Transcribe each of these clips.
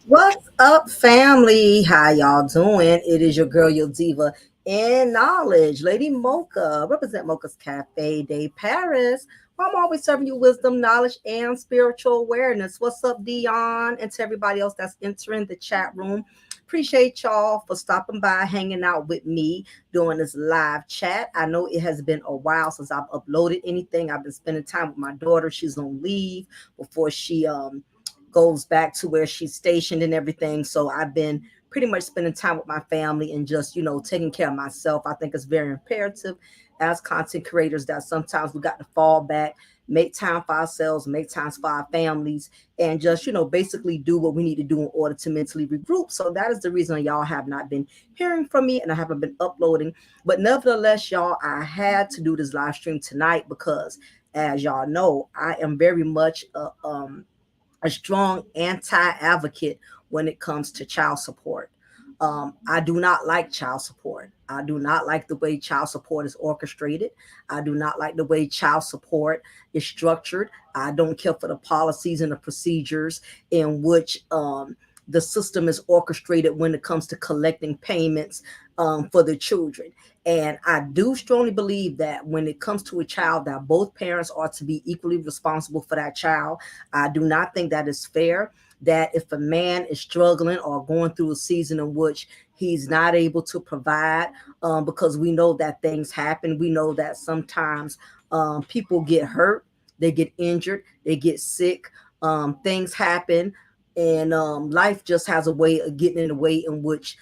What's up, family? How y'all doing? It is your girl, your diva in knowledge, Lady Mocha. Represent Mocha's Cafe de Paris. Where I'm always serving you wisdom, knowledge, and spiritual awareness. What's up, Dion? And to everybody else that's entering the chat room. Appreciate y'all for stopping by, hanging out with me, doing this live chat. I know it has been a while since I've uploaded anything. I've been spending time with my daughter. She's on leave before she goes back to where she's stationed and everything. So I've been pretty much spending time with my family and just, taking care of myself. I think it's very imperative as content creators that sometimes we got to fall back, make time for ourselves, make time for our families, and just, basically do what we need to do in order to mentally regroup. So that is the reason y'all have not been hearing from me and I haven't been uploading. But nevertheless, y'all, I had to do this live stream tonight because, as y'all know, I am very much a strong anti-advocate when it comes to child support. I do not like child support. I do not like the way child support is orchestrated. I do not like the way child support is structured. I don't care for the policies and the procedures in which the system is orchestrated when it comes to collecting payments for the children. And I do strongly believe that when it comes to a child, that both parents are to be equally responsible for that child. I do not think that is fair, that if a man is struggling or going through a season in which he's not able to provide, because we know that things happen. We know that sometimes people get hurt, they get injured, they get sick, things happen. And life just has a way of getting in the way in which,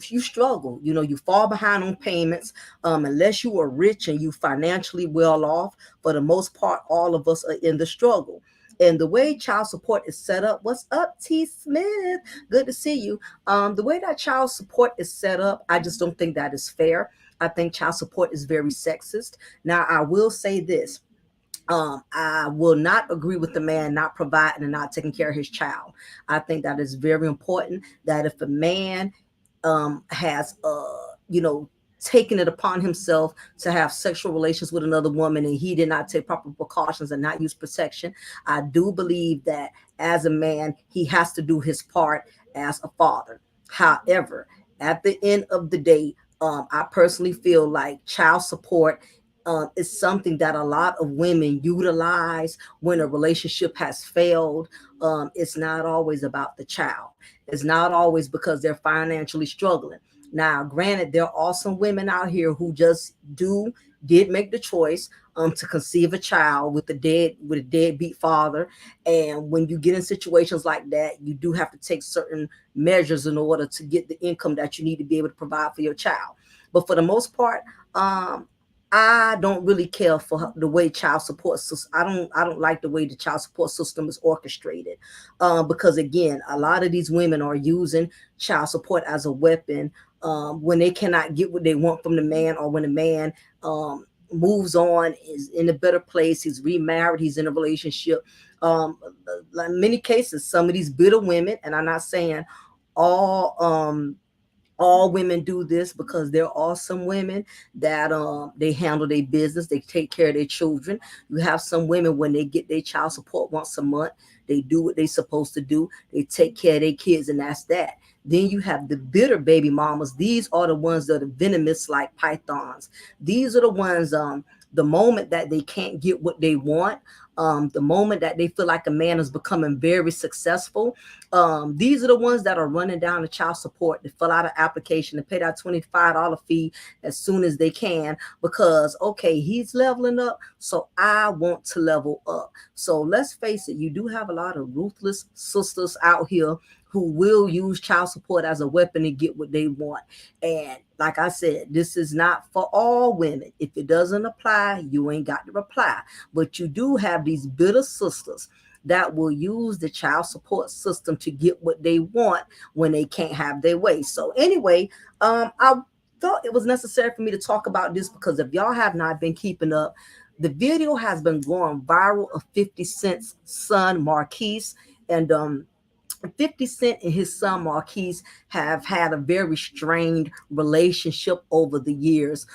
you struggle, you fall behind on payments, unless you are rich and you financially well off. For the most part, all of us are in the struggle. And the way child support is set up, what's up, T Smith? Good to see you. The way that child support is set up, I just don't think that is fair. I think child support is very sexist. Now, I will say this. I will not agree with the man not providing and not taking care of his child. I think that is very important, that if a man has taken it upon himself to have sexual relations with another woman and he did not take proper precautions and not use protection, I do believe that as a man he has to do his part as a father. However, at the end of the day, I personally feel like child support is something that a lot of women utilize when a relationship has failed. It's not always about the child. It's not always because they're financially struggling. Now, granted, there are some women out here who just did make the choice to conceive a child with a deadbeat father. And when you get in situations like that, you do have to take certain measures in order to get the income that you need to be able to provide for your child. But for the most part, I don't really care for the way child support system. I don't like the way the child support system is orchestrated, because again, a lot of these women are using child support as a weapon when they cannot get what they want from the man, or when the man moves on, is in a better place, he's remarried, he's in a relationship. Like many cases, some of these bitter women, and I'm not saying all all women do this, because there are some women that they handle their business, they take care of their children. You have some women, when they get their child support once a month, they do what they're supposed to do, they take care of their kids, and that's that. Then you have the bitter baby mamas. These are the ones that are venomous like pythons. These are the ones the moment that they can't get what they want, the moment that they feel like a man is becoming very successful, these are the ones that are running down the child support to fill out an application to pay that $25 fee as soon as they can, because okay, he's leveling up, so I want to level up. So let's face it, you do have a lot of ruthless sisters out here who will use child support as a weapon to get what they want. And like I said, this is not for all women. If it doesn't apply, you ain't got to reply. But you do have these bitter sisters that will use the child support system to get what they want when they can't have their way. So anyway, I thought it was necessary for me to talk about this because if y'all have not been keeping up, the video has been going viral of 50 Cent's son Marquise, and 50 Cent and his son Marquise have had a very strained relationship over the years.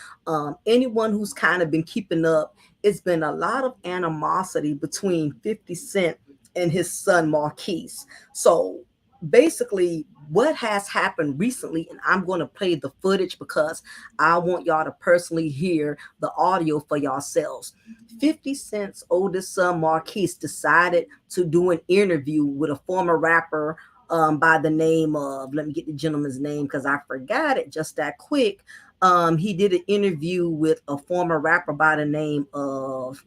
Anyone who's kind of been keeping up, it's been a lot of animosity between 50 Cent and his son Marquise. So basically, what has happened recently, and I'm going to play the footage because I want y'all to personally hear the audio for yourselves. 50 Cent's oldest son Marquise decided to do an interview with a former rapper by the name of, let me get the gentleman's name because I forgot it just that quick. He did an interview with a former rapper by the name of,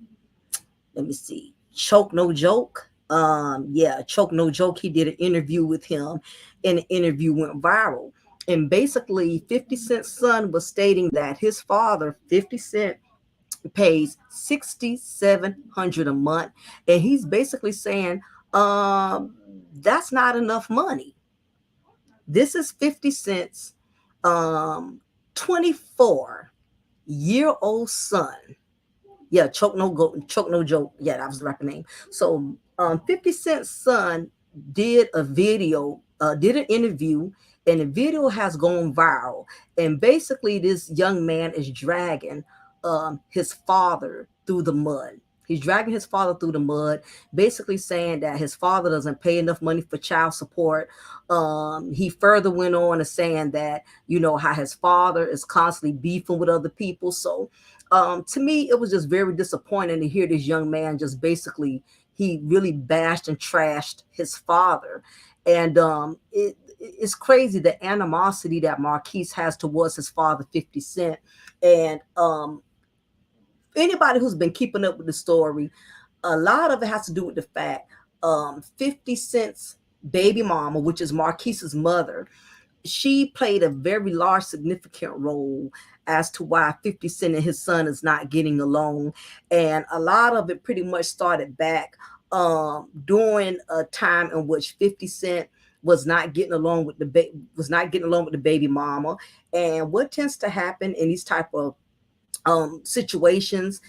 let me see, Choke No Joke. Yeah, Choke No Joke. He did an interview with him, and the interview went viral. And basically, 50 Cent's son was stating that his father, 50 Cent, pays 6,700 a month, and he's basically saying, that's not enough money. This is 50 Cent's 24-year-old son. Yeah, Choke No Joke. Yeah, that was the rapper name. So 50 Cent's son did a video, did an interview, and the video has gone viral. And basically, this young man is dragging his father through the mud. He's dragging his father through the mud, basically saying that his father doesn't pay enough money for child support. He further went on to saying that, you know, how his father is constantly beefing with other people. So to me, it was just very disappointing to hear this young man just basically, he really bashed and trashed his father. And it's crazy the animosity that Marquise has towards his father, 50 Cent. And anybody who's been keeping up with the story, a lot of it has to do with the fact 50 Cent's baby mama, which is Marquise's mother, she played a very large, significant role as to why 50 Cent and his son is not getting along. And a lot of it pretty much started back during a time in which 50 Cent was not getting along with the baby mama. And what tends to happen in these type of situations,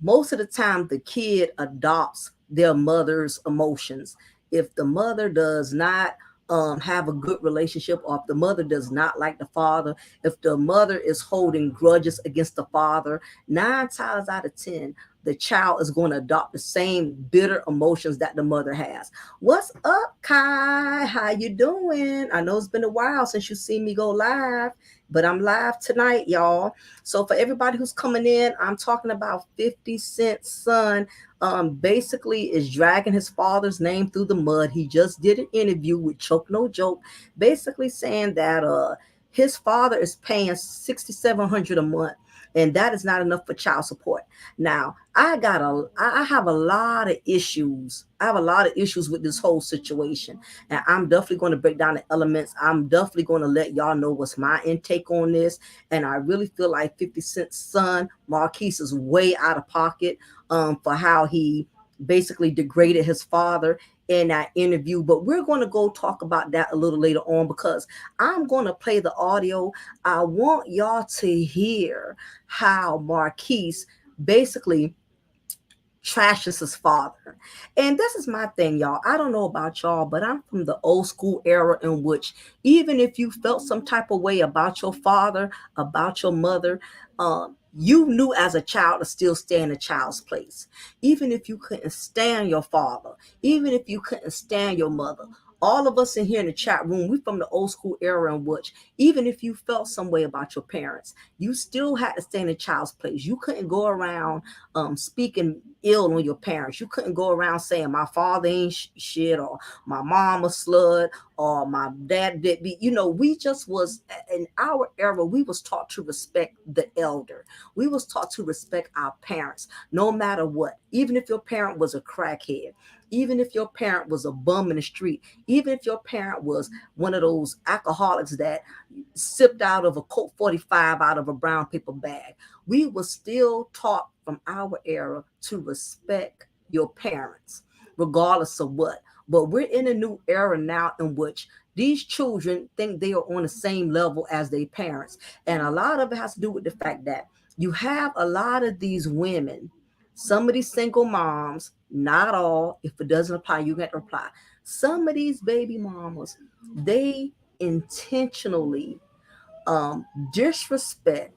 most of the time the kid adopts their mother's emotions. If the mother does not have a good relationship, or if the mother does not like the father, if the mother is holding grudges against the father, 9 times out of 10 the child is going to adopt the same bitter emotions that the mother has. What's up, Kai? How you doing? I know it's been a while since you seen me go live, but I'm live tonight, y'all. So for everybody who's coming in, I'm talking about 50 Cent's son basically is dragging his father's name through the mud. He just did an interview with Choke No Joke, basically saying that his father is paying 6,700 a month, and that is not enough for child support. Now, I have a lot of issues. I have a lot of issues with this whole situation, and I'm definitely going to break down the elements. I'm definitely going to let y'all know what's my intake on this, and I really feel like 50 Cent's son Marquise is way out of pocket for how he basically degraded his father in that interview. But we're going to go talk about that a little later on because I'm going to play the audio. I want y'all to hear how Marquise basically trashes his father. And this is my thing, y'all. I don't know about y'all, but I'm from the old school era in which even if you felt some type of way about your father, about your mother, you knew as a child to still stay in a child's place. Even if you couldn't stand your father, even if you couldn't stand your mother, All of us in here in the chat room, we from the old school era in which even if you felt some way about your parents, you still had to stay in a child's place. You couldn't go around speaking ill on your parents. You couldn't go around saying my father ain't shit, or my mom a slut, or my dad did be. We just was in our era. We was taught to respect the elder. We was taught to respect our parents, no matter what. Even if your parent was a crackhead, even if your parent was a bum in the street, even if your parent was one of those alcoholics that sipped out of a Colt 45 out of a brown paper bag, we were still taught from our era to respect your parents, regardless of what. But we're in a new era now in which these children think they are on the same level as their parents. And a lot of it has to do with the fact that you have a lot of these women, some of these single moms, not all. If it doesn't apply, you get to reply. Some of these baby mamas, they intentionally disrespect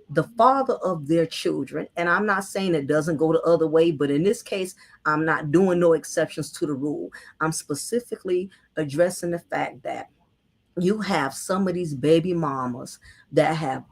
the father of their children. And I'm not saying it doesn't go the other way, but in this case, I'm not doing no exceptions to the rule. I'm specifically addressing the fact that you have some of these baby mamas that have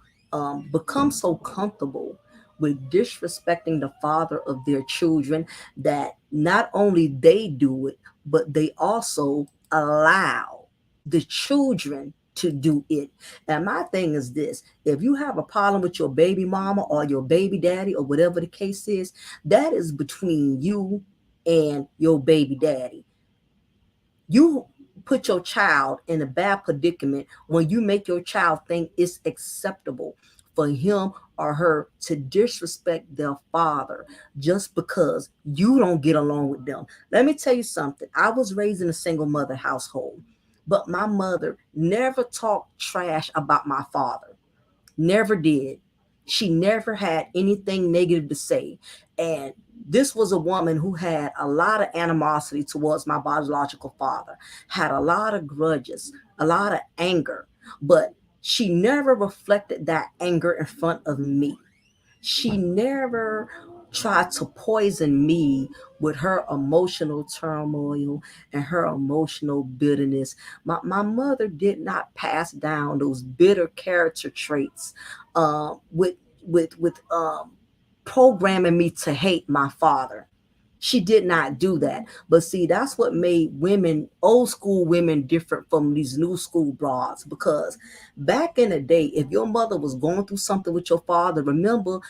become so comfortable with disrespecting the father of their children that not only they do it, but they also allow the children to do it. And my thing is this: if you have a problem with your baby mama or your baby daddy or whatever the case is, that is between you and your baby daddy. You put your child in a bad predicament when you make your child think it's acceptable for him or her to disrespect their father just because you don't get along with them. Let me tell you something. I was raised in a single mother household, but my mother never talked trash about my father. Never did. She never had anything negative to say. And this was a woman who had a lot of animosity towards my biological father, had a lot of grudges, a lot of anger, but she never reflected that anger in front of me. She never tried to poison me with her emotional turmoil and her emotional bitterness. My mother did not pass down those bitter character traits with programming me to hate my father. She did not do that. But see, that's what made women, old school women, different from these new school broads. Because back in the day, if your mother was going through something with your father, remember,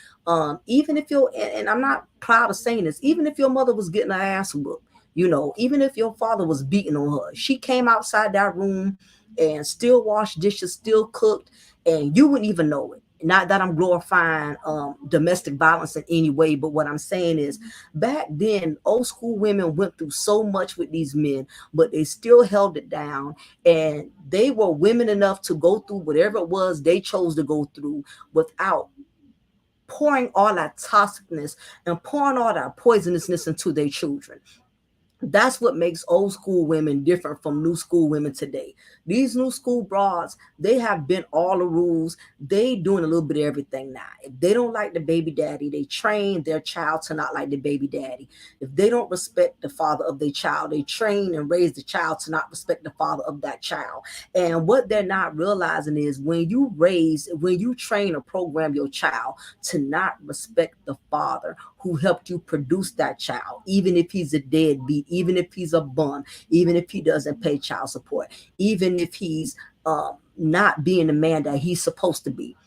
even if and I'm not proud of saying this, even if your mother was getting her ass whooped, even if your father was beating on her, she came outside that room and still washed dishes, still cooked, and you wouldn't even know it. Not that I'm glorifying domestic violence in any way, but what I'm saying is back then, old school women went through so much with these men, but they still held it down. And they were women enough to go through whatever it was they chose to go through without pouring all that toxicness and pouring all that poisonousness into their children. That's what makes old school women different from new school women today. These new school broads, they have bent all the rules. They doing a little bit of everything now. If they don't like the baby daddy, they train their child to not like the baby daddy. If they don't respect the father of their child, they train and raise the child to not respect the father of that child. And what they're not realizing is when you train or program your child to not respect the father who helped you produce that child, even if he's a deadbeat, even if he's a bum, even if he doesn't pay child support, even if he's not being the man that he's supposed to be.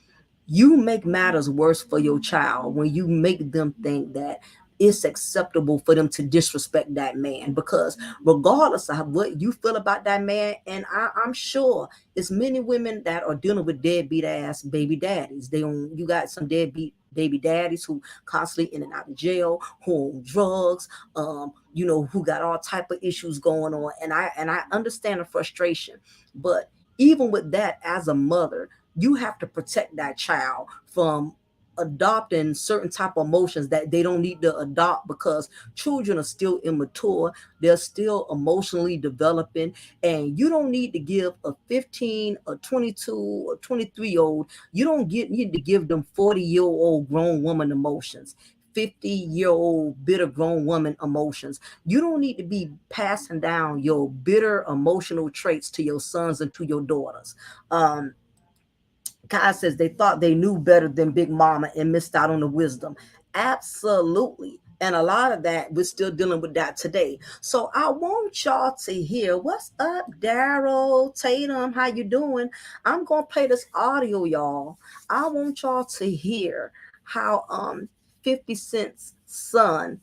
You make matters worse for your child when you make them think that it's acceptable for them to disrespect that man, because regardless of what you feel about that man, and I'm sure it's many women that are dealing with deadbeat ass baby daddies. You got some deadbeat baby daddies who constantly in and out of jail, who on drugs, who got all type of issues going on. And I understand the frustration, but even with that, as a mother, you have to protect that child from adopting certain type of emotions that they don't need to adopt, because children are still immature, they're still emotionally developing, and you don't need to give a 15 or 22 or 23-year-old, you don't need to give them 40-year-old grown woman emotions. 50-year-old bitter grown woman emotions. You don't need to be passing down your bitter emotional traits to your sons and to your daughters. Um, God says they thought they knew better than Big Mama and missed out on the wisdom. Absolutely. And a lot of that, we're still dealing with that today. So I want y'all to hear what's up, Daryl Tatum. How you doing? I'm gonna play this audio, y'all. I want y'all to hear how 50 Cent's son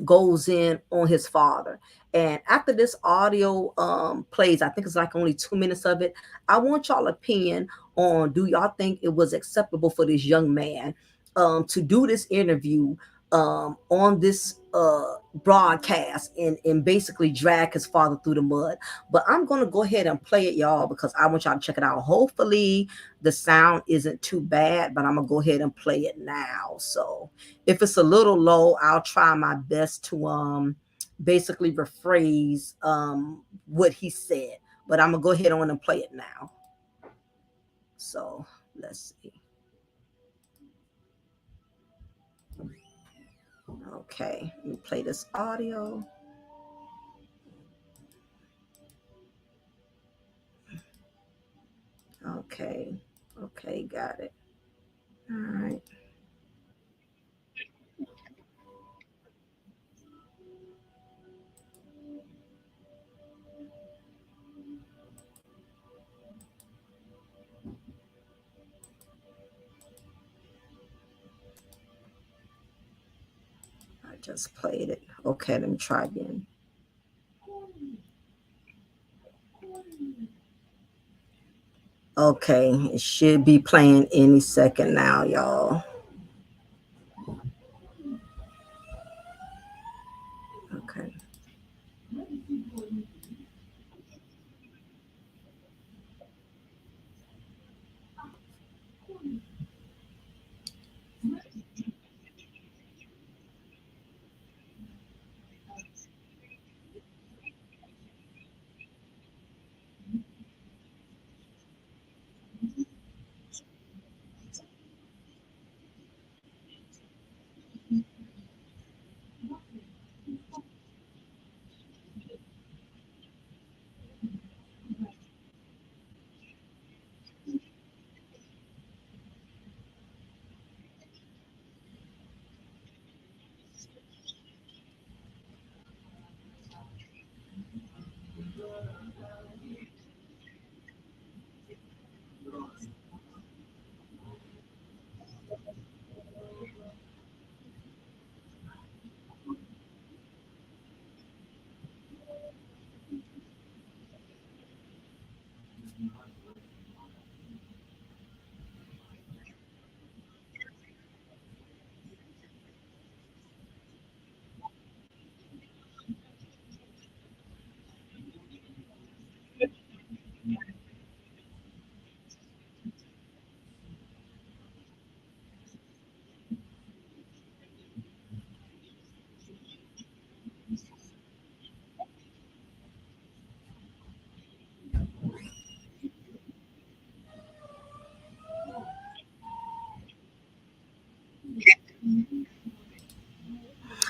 goes in on his father. And after this audio plays, I think it's like only 2 minutes of it. I want y'all opinion on, do y'all think it was acceptable for this young man to do this interview on this broadcast and basically drag his father through the mud. But I'm going to go ahead and play it, y'all, because I want y'all to check it out. Hopefully the sound isn't too bad, but I'm going to go ahead and play it now. So if it's a little low, I'll try my best to basically rephrase what he said. But I'm going to go ahead on and play it now. So let's see. Okay, let me play this audio. Okay, okay, got it. All right. I just played it. Okay, let me try again. Okay, it should be playing any second now, y'all. Okay.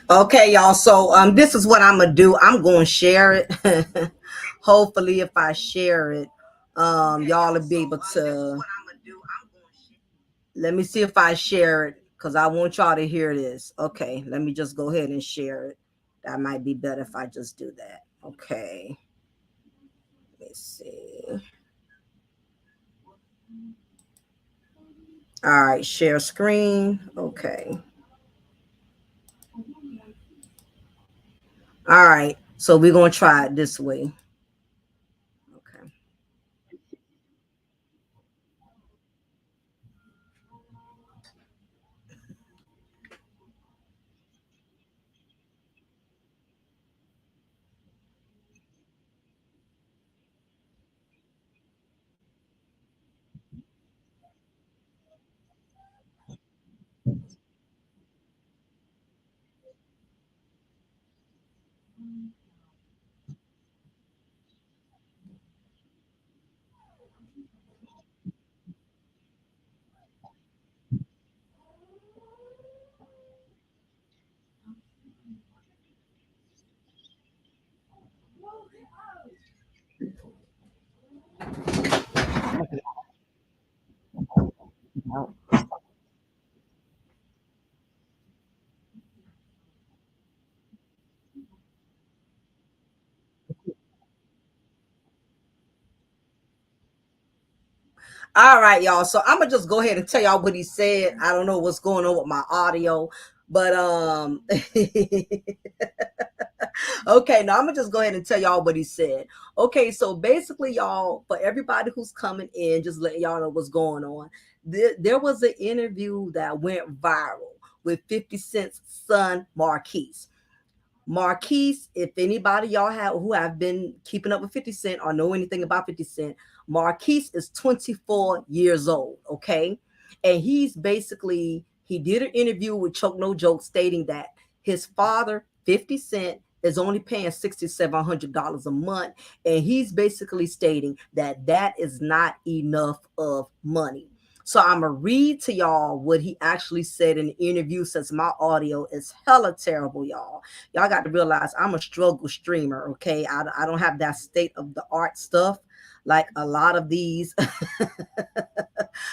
Okay, y'all. So this is what I'm gonna do. I'm gonna share it. Hopefully, if I share it, y'all will be able to. Let me see if I share it because I want y'all to hear this. Okay, let me just go ahead and share it. That might be better if I just do that. Okay, let me see. All right, share screen. Okay. All right. So we're gonna try it this way. Okay. All right, y'all. So I'm gonna just go ahead and tell y'all what he said. I don't know what's going on with my audio, but okay, now I'm gonna just go ahead and tell y'all what he said. Okay, so basically, y'all, for everybody who's coming in, just letting y'all know what's going on. There was an interview that went viral with 50 Cent's son Marquise. Marquise, if anybody y'all have who have been keeping up with 50 Cent or know anything about 50 Cent, Marquise is 24 years old, okay? And he's basically, he did an interview with Choke No Joke stating that his father, 50 Cent, is only paying $6,700 a month. And he's basically stating that that is not enough of money. So I'm gonna read to y'all what he actually said in the interview since my audio is hella terrible, y'all. Y'all got to realize I'm a struggle streamer, okay? I don't have that state of the art stuff like a lot of these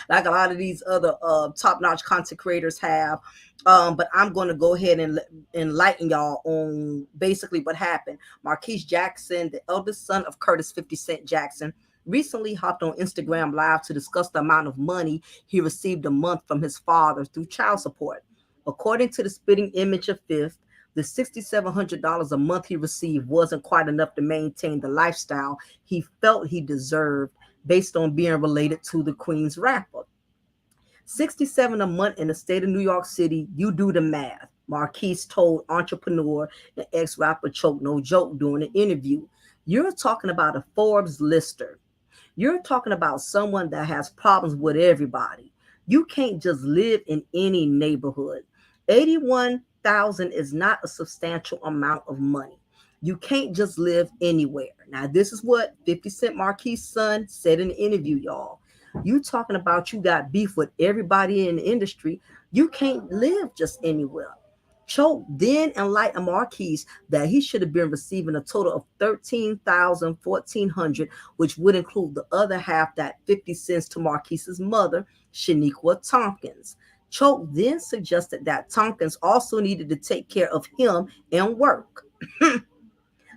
like a lot of these other top-notch content creators have. But I'm going to go ahead and enlighten y'all on basically what happened. Marquise Jackson, the eldest son of Curtis 50 Cent Jackson, recently hopped on Instagram Live to discuss the amount of money he received a month from his father through child support. According to the spitting image of Fifth, the $6,700 a month he received wasn't quite enough to maintain the lifestyle he felt he deserved based on being related to the Queen's rapper. 67 a month in the state of New York City, you do the math. Marquise told entrepreneur and ex-rapper Choke No Joke during an interview. You're talking about a Forbes lister. You're talking about someone that has problems with everybody. You can't just live in any neighborhood. 81,000 is not a substantial amount of money. You can't just live anywhere. Now, this is what 50 Cent Marquis' son said in the interview, y'all. You talking about you got beef with everybody in the industry. You can't live just anywhere. Choke then enlightened Marquise that he should have been receiving a total of $13,1400, which would include the other half, that 50 cents, to Marquise's mother, Shaniqua Tompkins. Choke then suggested that Tompkins also needed to take care of him and work.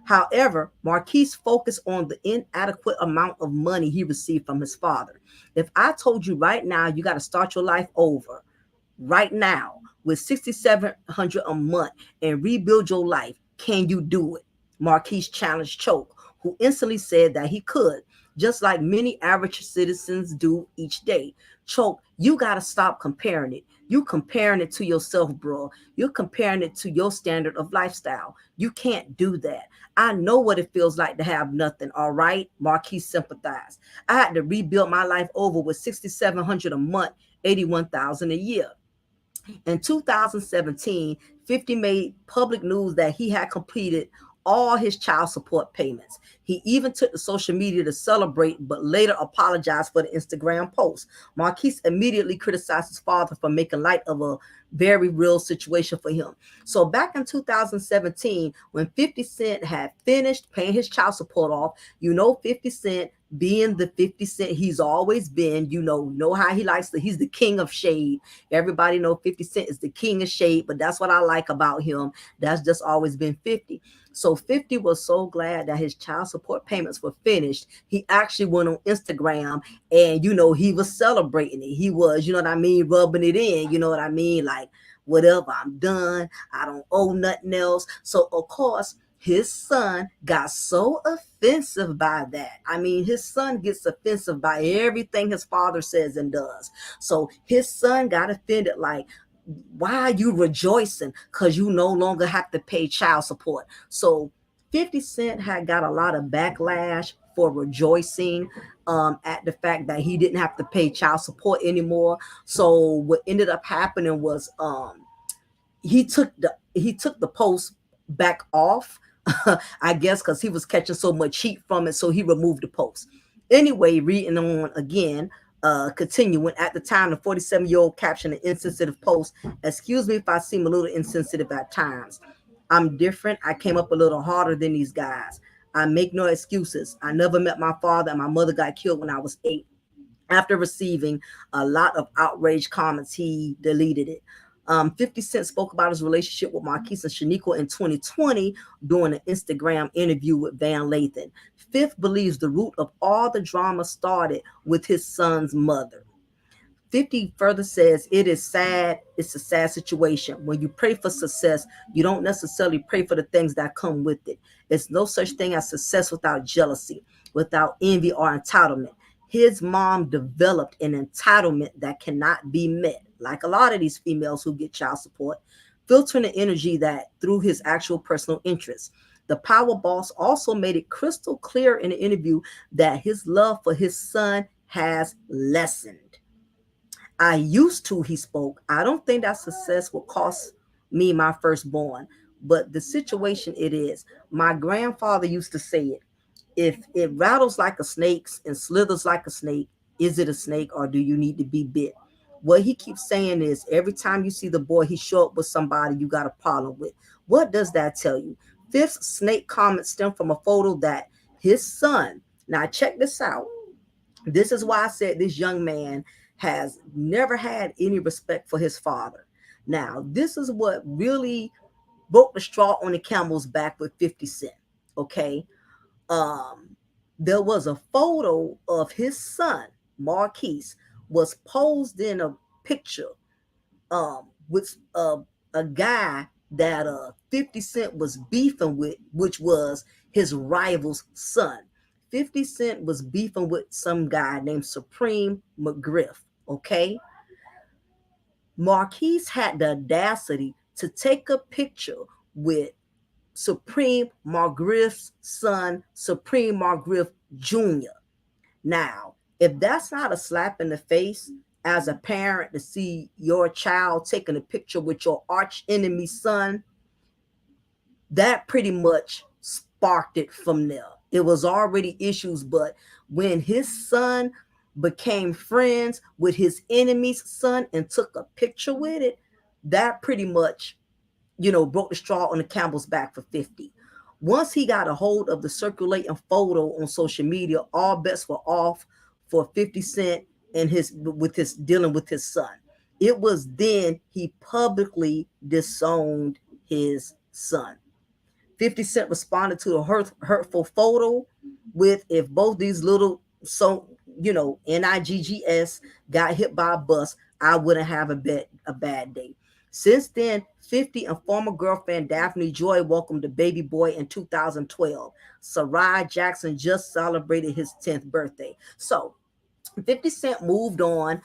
However, Marquise focused on the inadequate amount of money he received from his father. If I told you right now you got to start your life over, right now, with 6,700 a month and rebuild your life, can you do it? Marquise challenged Choke, who instantly said that he could, just like many average citizens do each day. Choke, you got to stop comparing it. You comparing it to yourself, bro. You're comparing it to your standard of lifestyle. You can't do that. I know what it feels like to have nothing, all right? Marquise sympathized. I had to rebuild my life over with 6,700 a month, 81,000 a year. In 2017, 50 made public news that he had completed all his child support payments. He even took to social media to celebrate, but later apologized for the Instagram post. Marquise immediately criticized his father for making light of a very real situation for him. So back in 2017, when 50 Cent had finished paying his child support off, 50 Cent being the 50 Cent he's always been, know how he likes he's the king of shade. Everybody know 50 Cent is the king of shade, but that's what I like about him. That's just always been 50. So 50 was so glad that his child support payments were finished. He actually went on Instagram and, he was celebrating it. He was, rubbing it in, you know what I mean? Like, whatever, I'm done. I don't owe nothing else. So, of course, his son got so offensive by that. I mean, his son gets offensive by everything his father says and does. So his son got offended, like, why are you rejoicing? Because you no longer have to pay child support. So 50 Cent had got a lot of backlash for rejoicing at the fact that he didn't have to pay child support anymore. So what ended up happening was he took the post back off, I guess, because he was catching so much heat from it. So he removed the post. Anyway, reading on again, continuing. At the time, the 47-year-old captioned an insensitive post. Excuse me if I seem a little insensitive at times. I'm different. I came up a little harder than these guys. I make no excuses. I never met my father, and my mother got killed when I was 8. After receiving a lot of outrage comments, he deleted it. 50 Cent spoke about his relationship with Marquise and Shaniqua in 2020 during an Instagram interview with Van Lathan. Fifth believes the root of all the drama started with his son's mother. 50 further says it is sad. It's a sad situation. When you pray for success, you don't necessarily pray for the things that come with it. There's no such thing as success without jealousy, without envy or entitlement. His mom developed an entitlement that cannot be met, like a lot of these females who get child support, filtering the energy that through his actual personal interests. The power boss also made it crystal clear in the interview that his love for his son has lessened. I used to, he spoke. I don't think that success will cost me my firstborn, but the situation it is. My grandfather used to say it. If it rattles like a snake and slithers like a snake, is it a snake or do you need to be bit? What he keeps saying is every time you see the boy, he show up with somebody you got a problem with. What does that tell you? Fifth snake comment stemmed from a photo that his son, now check this out. This is why I said this young man has never had any respect for his father. Now, this is what really broke the straw on the camel's back with 50 Cent. Okay. Um, there was a photo of his son, Marquise, was posed in a picture with a guy that 50 Cent was beefing with, which was his rival's son. 50 Cent was beefing with some guy named Supreme McGriff. Okay. Marquise had the audacity to take a picture with Supreme McGriff's son, Supreme McGriff Jr. Now, if that's not a slap in the face as a parent to see your child taking a picture with your arch enemy son, that pretty much sparked it from there. It was already issues, but when his son became friends with his enemy's son and took a picture with it, that pretty much, broke the straw on the camel's back for 50. Once he got a hold of the circulating photo on social media, all bets were off for 50 Cent and his with his dealing with his son. It was then he publicly disowned his son. 50 Cent responded to the hurtful photo with if both these little NIGGS got hit by a bus, I wouldn't have a bad day. Since then, 50 and former girlfriend Daphne Joy welcomed the baby boy in 2012. Sarai Jackson just celebrated his 10th birthday. So 50 Cent moved on,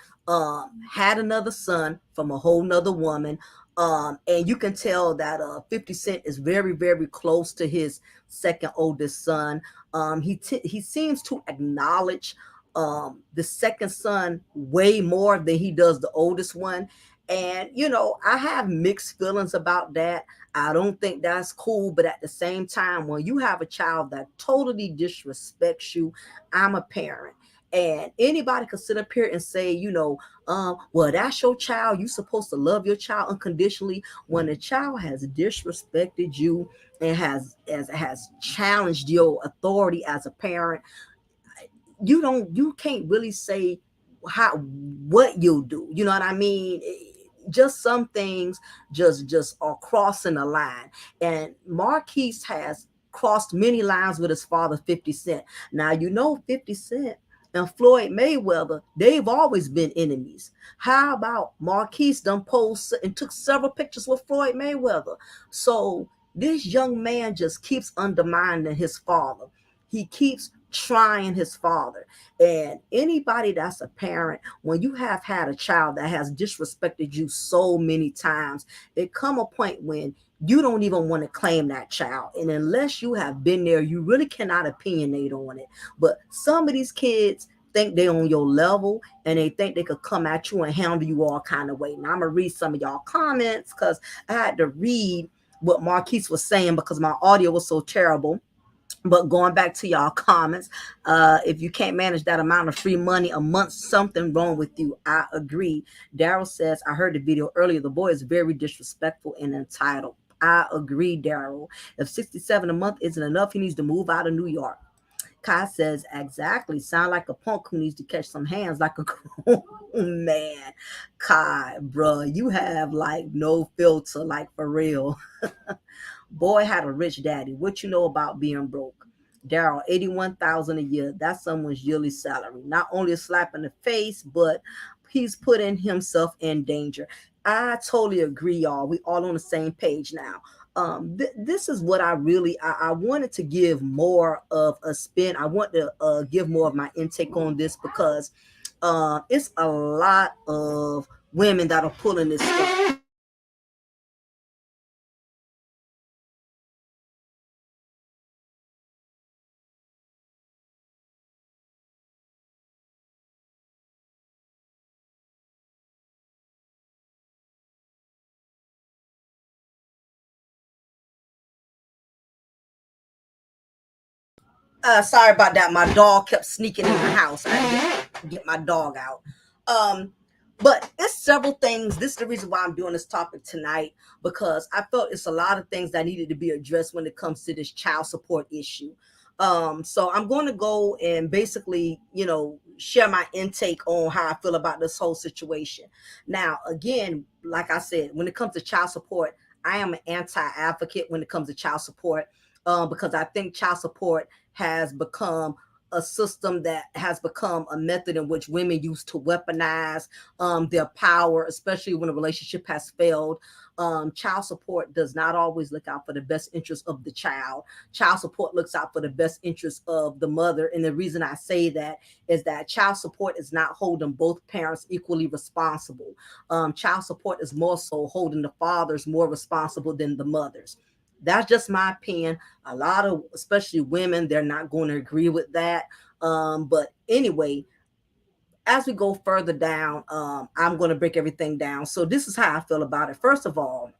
had another son from a whole nother woman. And you can tell that 50 Cent is very, very close to his second oldest son. He seems to acknowledge the second son way more than he does the oldest one. And, I have mixed feelings about that. I don't think that's cool. But at the same time, when you have a child that totally disrespects you, I'm a parent. And anybody could sit up here and say, well, that's your child. You're supposed to love your child unconditionally. When a child has disrespected you and has challenged your authority as a parent, you can't really say what you'll do. You know what I mean? Just some things just are crossing the line. And Marquise has crossed many lines with his father, 50 Cent. Now 50 Cent and Floyd Mayweather, they've always been enemies. How about Marquise done posed and took several pictures with Floyd Mayweather? So this young man just keeps undermining his father. He keeps trying his father. And anybody that's a parent, when you have had a child that has disrespected you so many times, it come a point when you don't even want to claim that child. And unless you have been there, you really cannot opinionate on it. But some of these kids think they're on your level and they think they could come at you and handle you all kind of way. Now I'm gonna read some of y'all comments because I had to read what Marquise was saying because my audio was so terrible. But going back to y'all comments, if you can't manage that amount of free money a month, something wrong with you. I agree. Daryl says, I heard the video earlier. The boy is very disrespectful and entitled. I agree, Daryl. If 67 a month isn't enough, he needs to move out of New York. Kai says, exactly. Sound like a punk who needs to catch some hands like a grown man. Kai, bruh, you have like no filter, like for real. Boy had a rich daddy. What you know about being broke? Daryl, 81,000 a year. That's someone's yearly salary. Not only a slap in the face, but he's putting himself in danger. I totally agree, y'all. We all on the same page now. This is what I wanted to give more of a spin. I want to give more of my intake on this because it's a lot of women that are pulling this stuff. Sorry about that. My dog kept sneaking in the house. I had to get my dog out. Um, but it's several things. This is the reason why I'm doing this topic tonight because I felt it's a lot of things that needed to be addressed when it comes to this child support issue. So I'm going to go and basically, share my intake on how I feel about this whole situation. Now, again, like I said, when it comes to child support, I am an anti-advocate when it comes to child support because I think child support has become a system that has become a method in which women use to weaponize their power, especially when a relationship has failed. Child support does not always look out for the best interest of the child. Child support looks out for the best interest of the mother. And the reason I say that is that child support is not holding both parents equally responsible. Child support is more so holding the fathers more responsible than the mothers. That's just my opinion. A lot of, especially women, they're not going to agree with that. But anyway, as we go further down, I'm going to break everything down. So this is how I feel about it. First of all,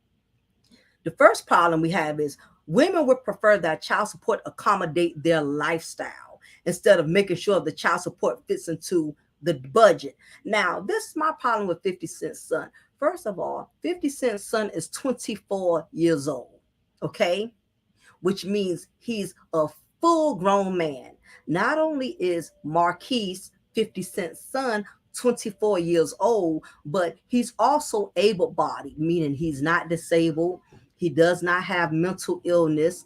the first problem we have is women would prefer that child support accommodate their lifestyle instead of making sure the child support fits into the budget. Now, this is my problem with 50 Cent's son. First of all, 50 Cent's son is 24 years old. Okay, which means he's a full grown man. Not only is Marquise 50 Cent's son 24 years old, but he's also able bodied, meaning he's not disabled. He does not have mental illness.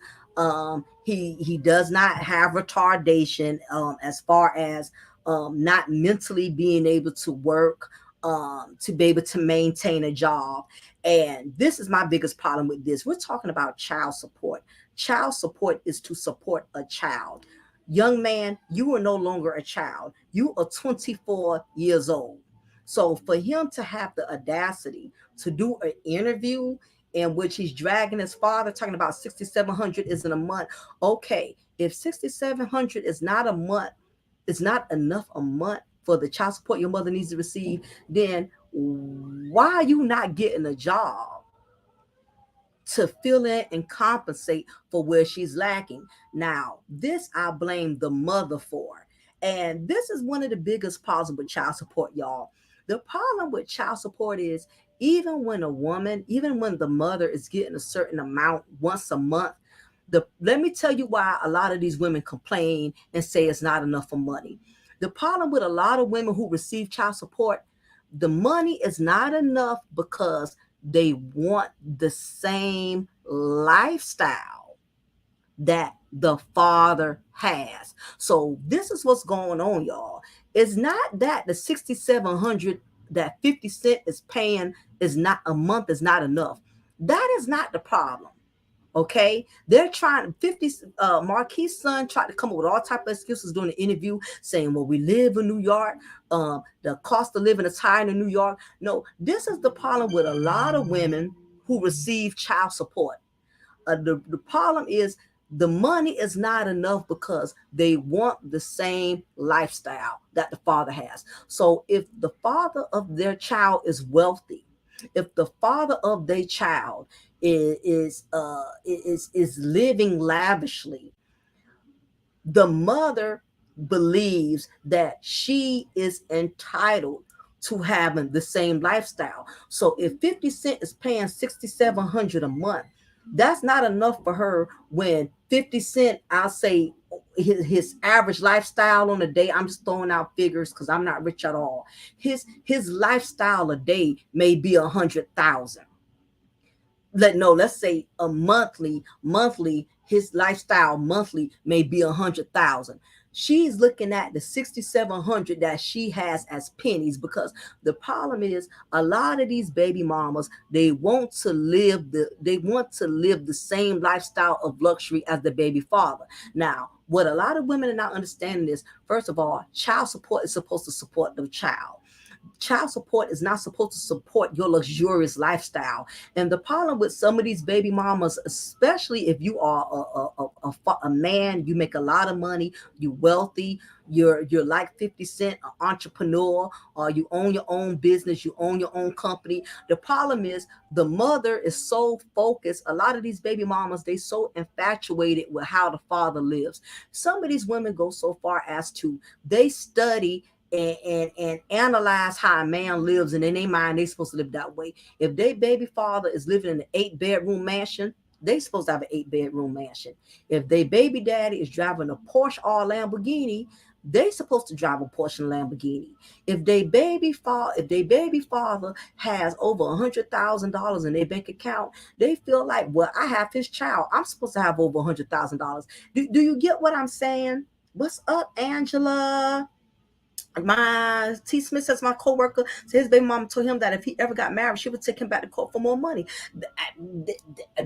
He does not have retardation as far as not mentally being able to work, to be able to maintain a job. And this is my biggest problem with this. We're talking about child support. Child support is to support a child. Young man, you are no longer a child. You are 24 years old. So for him to have the audacity to do an interview in which he's dragging his father, talking about 6,700 isn't a month. Okay, if 6,700 is not a month, it's not enough a month for the child support your mother needs to receive, then why are you not getting a job to fill in and compensate for where she's lacking? Now, this I blame the mother for. And this is one of the biggest problems with child support, y'all. The problem with child support is even when the mother is getting a certain amount once a month, let me tell you why a lot of these women complain and say it's not enough for money. The problem with a lot of women who receive child support, the money is not enough because they want the same lifestyle that the father has. So this is what's going on, y'all. It's not that the 6,700 that 50 Cent is paying is not a month is not enough. That is not the problem. Okay, they're trying 50 Marquis' son tried to come up with all type of excuses during the interview, saying, well, we live in New York, the cost of living is higher in New York. No, this is the problem with a lot of women who receive child support. The problem is the money is not enough because they want the same lifestyle that the father has. So if the father of their child is wealthy, if the father of their child is living lavishly, the mother believes that she is entitled to having the same lifestyle. So if 50 Cent is paying 6,700 a month, that's not enough for her when 50 Cent, I'll say, his average lifestyle on a day, I'm just throwing out figures because I'm not rich at all. His lifestyle a day may be 100,000. Let's say a monthly his lifestyle monthly may be 100,000. She's looking at the 6,700 that she has as pennies, because the problem is a lot of these baby mamas, they want to live the same lifestyle of luxury as the baby father. Now, what a lot of women are not understanding is, first of all, child support is supposed to support the child. Child support is not supposed to support your luxurious lifestyle. And the problem with some of these baby mamas, especially if you are a man, you make a lot of money, you wealthy, you're like 50 Cent, an entrepreneur, or you own your own business, you own your own company. The problem is the mother is so focused. A lot of these baby mamas, they so infatuated with how the father lives. Some of these women go so far as to they study and analyze how a man lives, and in their mind they supposed to live that way. If their baby father is living in an 8-bedroom mansion, they supposed to have an 8-bedroom mansion. If their baby daddy is driving a Porsche or a Lamborghini, they supposed to drive a Porsche and Lamborghini. If their baby father has over $100,000 in their bank account, they feel like, well, I have his child, I'm supposed to have over $100,000. Do you get what I'm saying? What's up, Angela? My T. Smith says my coworker said his baby mama told him that if he ever got married, she would take him back to court for more money.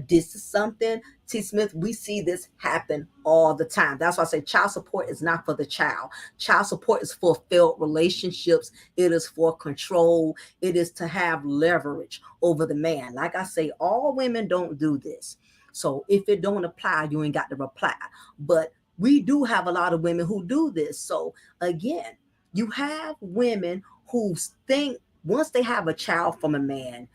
This is something, T. Smith, we see this happen all the time. That's why I say child support is not for the child. Child support is for failed relationships. It is for control. It is to have leverage over the man. Like I say, all women don't do this. So if it don't apply, you ain't got to reply. But we do have a lot of women who do this. So again, you have women who think once they have a child from a man,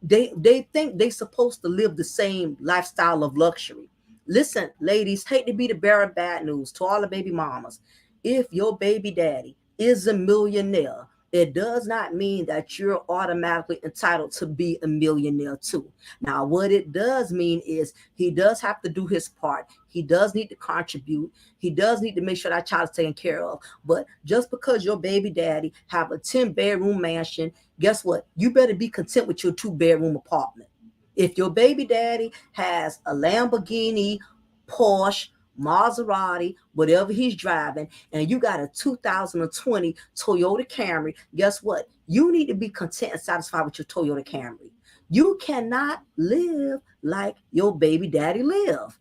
they think they supposed to live the same lifestyle of luxury. Listen, ladies, hate to be the bearer of bad news to all the baby mamas. If your baby daddy is a millionaire, it does not mean that you're automatically entitled to be a millionaire too. Now, what it does mean is he does have to do his part. He does need to contribute. He does need to make sure that child is taken care of. But just because your baby daddy have a 10-bedroom mansion, guess what? You better be content with your 2-bedroom apartment. If your baby daddy has a Lamborghini, Porsche, Maserati, whatever he's driving, and you got a 2020 Toyota Camry, guess what? You need to be content and satisfied with your Toyota Camry. You cannot live like your baby daddy live.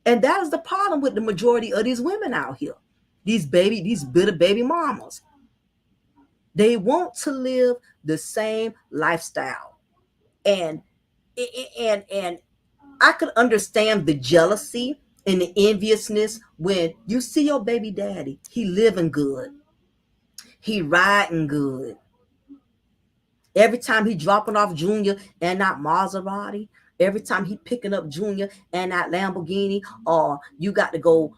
And that is the problem with the majority of these women out here. These bitter baby mamas. They want to live the same lifestyle. And and I could understand the jealousy and the enviousness when you see your baby daddy, he living good, he riding good. Every time he dropping off Junior and that Maserati, every time he picking up Junior and that Lamborghini, or you got to go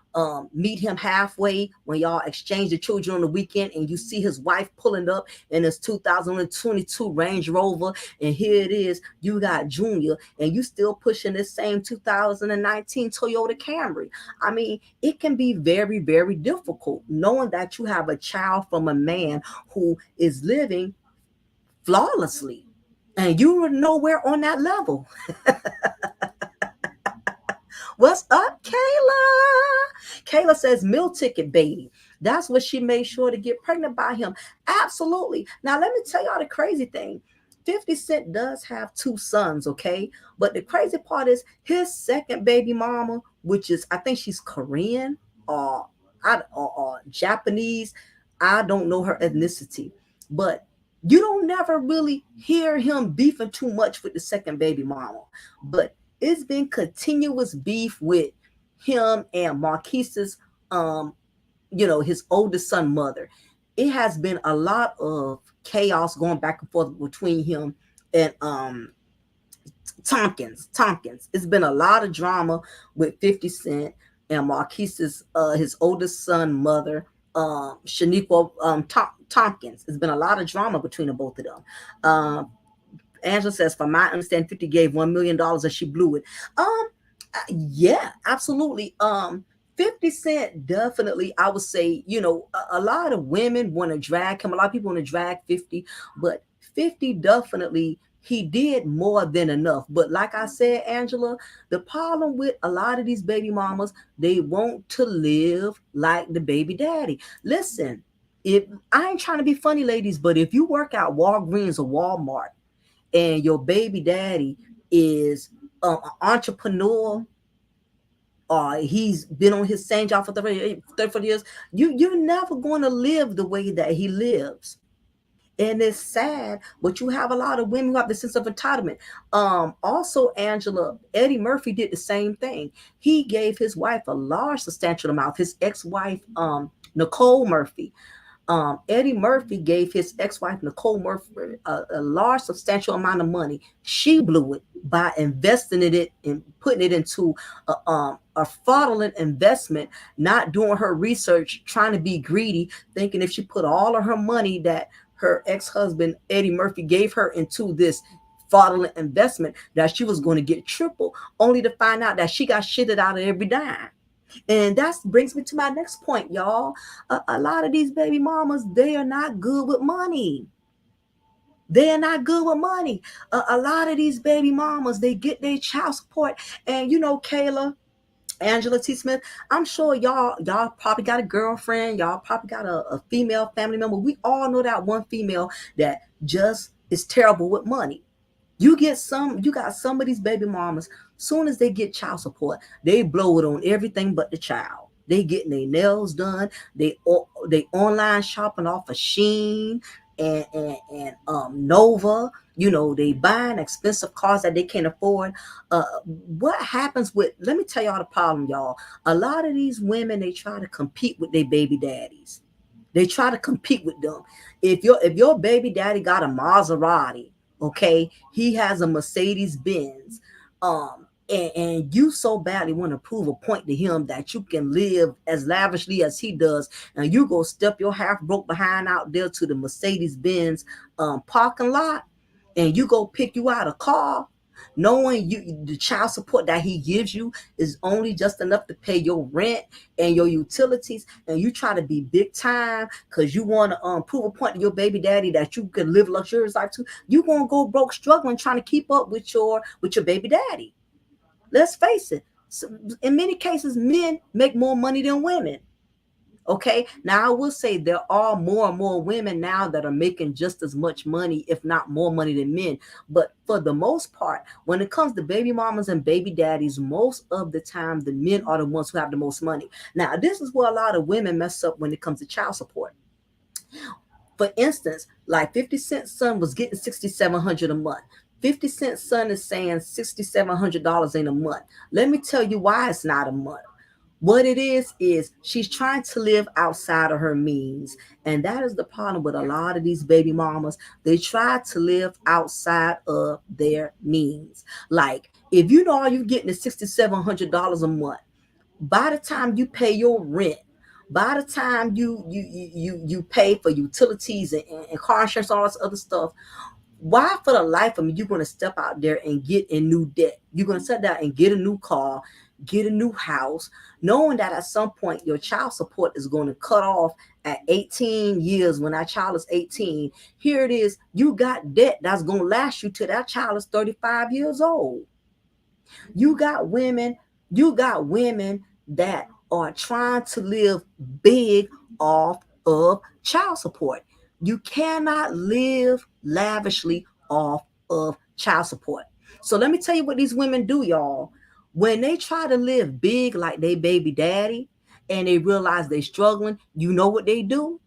meet him halfway when y'all exchange the children on the weekend, and you see his wife pulling up in his 2022 Range Rover, and here it is, you got Junior, and you still pushing this same 2019 Toyota Camry. I mean, it can be very, very difficult knowing that you have a child from a man who is living flawlessly, and you were nowhere on that level. What's up, Kayla? Kayla says meal ticket baby. That's what she made sure to get pregnant by him. Absolutely. Now let me tell y'all the crazy thing. 50 Cent does have 2 sons, okay? But the crazy part is his second baby mama, which is, I think she's Korean or or Japanese. I don't know her ethnicity, but you don't never really hear him beefing too much with the second baby mama. But it's been continuous beef with him and Marquise's, um, his oldest son mother. It has been a lot of chaos going back and forth between him and Tompkins. It's been a lot of drama with 50 Cent and Marquise's his oldest son mother, Shaniqua Tompkins. It's been a lot of drama between the both of them. Angela says, from my understanding, 50 gave $1 million and she blew it. Yeah, absolutely. 50 Cent definitely, I would say, a lot of women want to drag him. A lot of people want to drag 50, but 50 definitely, he did more than enough. But like I said, Angela, the problem with a lot of these baby mamas, they want to live like the baby daddy. Listen, if I ain't trying to be funny, ladies, but if you work at Walgreens or Walmart and your baby daddy is an entrepreneur, he's been on his same job for 40 years, you're never going to live the way that he lives. And it's sad, but you have a lot of women who have the sense of entitlement. Also, Angela, Eddie Murphy did the same thing. He gave his wife a large substantial amount, his ex-wife, Nicole Murphy. Eddie Murphy gave his ex-wife Nicole Murphy a large, substantial amount of money. She blew it by investing in it and putting it into a fraudulent investment, not doing her research, trying to be greedy, thinking if she put all of her money that her ex-husband Eddie Murphy gave her into this fraudulent investment, that she was going to get triple, only to find out that she got shitted out of every dime. And that brings me to my next point, y'all. A lot of these baby mamas, they are not good with money. They're not good with money. A lot of these baby mamas, they get their child support. And Kayla, Angela T. Smith, I'm sure y'all probably got a girlfriend. Y'all probably got a female family member. We all know that one female that just is terrible with money. You got some of these baby mamas, soon as they get child support, they blow it on everything but the child. They getting their nails done, they online shopping off of Sheen and Nova. They buying expensive cars that they can't afford. uh what happens with, let me tell y'all the problem, y'all. A lot of these women, they try to compete with their baby daddies. They try to compete with them. If your baby daddy got a Maserati, okay, he has a Mercedes Benz, um, and you so badly want to prove a point to him that you can live as lavishly as he does, and you go step your half broke behind out there to the Mercedes Benz parking lot, and you go pick you out a car, knowing the child support that he gives you is only just enough to pay your rent and your utilities, and you try to be big time because you want to prove a point to your baby daddy that you can live luxurious life too. You gonna go broke struggling trying to keep up with your baby daddy. Let's face it. So in many cases, men make more money than women. Okay, now I will say there are more and more women now that are making just as much money, if not more money than men. But for the most part, when it comes to baby mamas and baby daddies, most of the time the men are the ones who have the most money. Now, this is where a lot of women mess up when it comes to child support. For instance, like 50 Cent's son was getting 6,700 a month. 50 Cent's son is saying $6,700 in a month. Let me tell you why it's not a month. What it is she's trying to live outside of her means. And that is the problem with a lot of these baby mamas. They try to live outside of their means. Like, if you know all you're getting is $6,700 a month, by the time you pay your rent, by the time you pay for utilities and car insurance, all this other stuff, why for the life of me you're going to step out there and get in new debt? You're going to sit down and get a new car, get a new house, knowing that at some point your child support is going to cut off at 18 years. When that child is 18, here it is, you got debt that's going to last you till that child is 35 years old. You got women, you got women that are trying to live big off of child support. You cannot live lavishly off of child support. So let me tell you what these women do, y'all. When they try to live big like they baby daddy and they realize they struggling, you know what they do?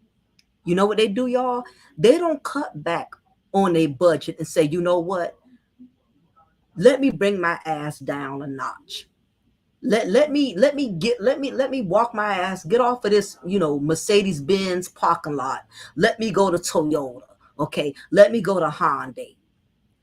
You know what they do, y'all? They don't cut back on their budget and say, you know what? Let me bring my ass down a notch. Let me walk my ass, get off of this, Mercedes Benz parking lot. Let me go to Toyota. Okay, let me go to Hyundai.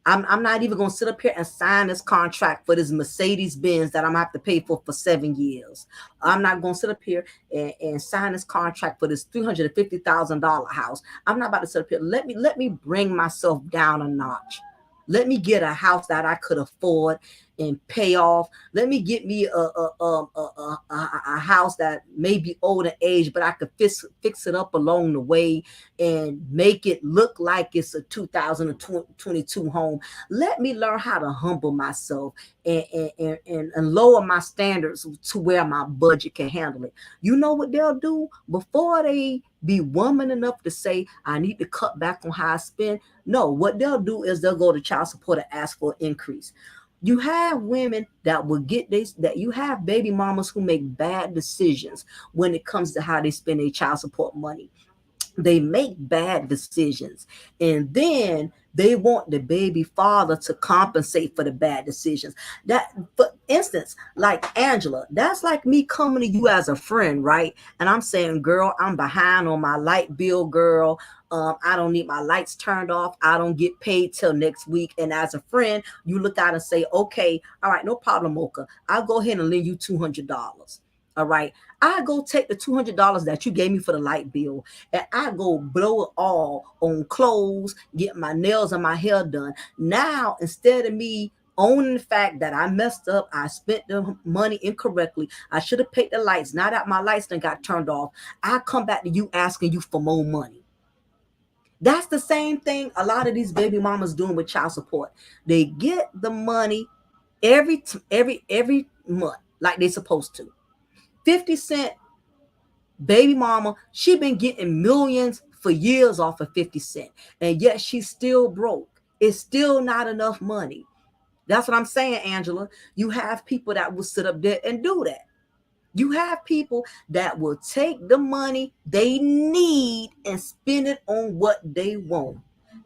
I'm not even gonna sit up here and sign this contract for this Mercedes Benz that I'm gonna have to pay for 7 years. I'm not gonna sit up here and sign this contract for this $350,000 house. I'm not about to sit up here. Let me bring myself down a notch. Let me get a house that I could afford and pay off. Let me get me a house that may be old in age, but I could fix it up along the way and make it look like it's a 2022 home. Let me learn how to humble myself and lower my standards to where my budget can handle it. You know what they'll do before they be woman enough to say, I need to cut back on how I spend? No, what they'll do is they'll go to child support and ask for an increase. You have women that will get this, that you have baby mamas who make bad decisions when it comes to how they spend their child support money. They make bad decisions, and then they want the baby father to compensate for the bad decisions. That, for instance, like Angela, that's like me coming to you as a friend, right? And I'm saying, girl, I'm behind on my light bill, girl. I don't need my lights turned off. I don't get paid till next week. And as a friend, you look out and say, okay, all right, no problem, Mocha. I'll go ahead and lend you $200. All right. I go take the $200 that you gave me for the light bill, and I go blow it all on clothes, get my nails and my hair done. Now, instead of me owning the fact that I messed up, I spent the money incorrectly, I should have paid the lights. Now that my lights then got turned off, I come back to you asking you for more money. That's the same thing a lot of these baby mamas doing with child support. They get the money every month like they supposed to. 50 Cent baby mama, she been getting millions for years off of 50 Cent, and yet she's still broke. It's still not enough money. That's what I'm saying, Angela. You have people that will sit up there and do that. You have people that will take the money they need and spend it on what they want.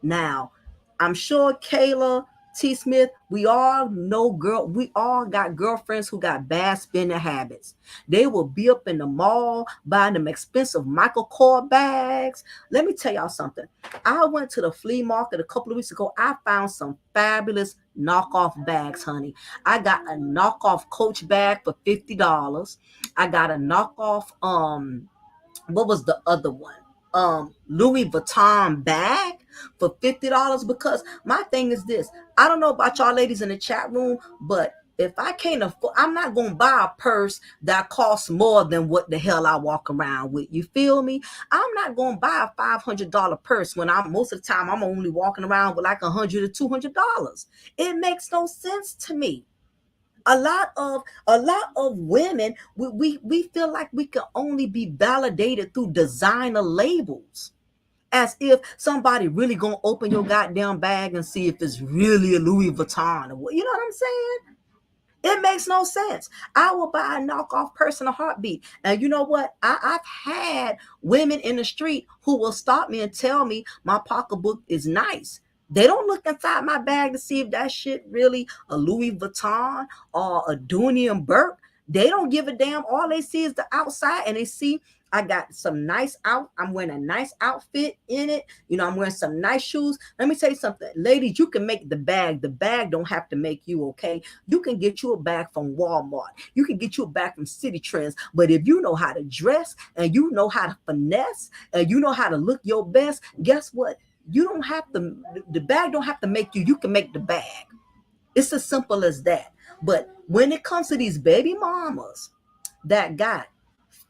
Now, I'm sure Kayla T. Smith, we all know we all got girlfriends who got bad spending habits. They will be up in the mall buying them expensive Michael Kors bags. Let me tell y'all something. I went to the flea market a couple of weeks ago. I found some fabulous knockoff bags, honey. I got a knockoff Coach bag for $50. I got a knockoff what was the other one? Louis Vuitton bag for $50. Because my thing is this, I don't know about y'all ladies in the chat room, but if I can't afford, I'm not gonna buy a purse that costs more than what the hell I walk around with. You feel me? I'm not gonna buy a $500 purse when I'm most of the time I'm only walking around with like $100 or $200. It makes no sense to me. A lot of women, we feel like we can only be validated through designer labels, as if somebody really gonna open your goddamn bag and see if it's really a Louis Vuitton or what. You know what I'm saying? It makes no sense. I will buy a knockoff purse in a heartbeat. And you know what? I've had women in the street who will stop me and tell me my pocketbook is nice. They don't look inside my bag to see if that shit really a Louis Vuitton or a Dooney and Burke. They don't give a damn. All they see is the outside, and they see I got some nice out. I'm wearing a nice outfit in it. You know, I'm wearing some nice shoes. Let me tell you something, ladies. You can make the bag. The bag don't have to make you. Okay, you can get you a bag from Walmart. You can get you a bag from City Trends. But if you know how to dress and you know how to finesse and you know how to look your best, guess what? You don't have to. The bag don't have to make you. You can make the bag. It's as simple as that. But when it comes to these baby mamas that got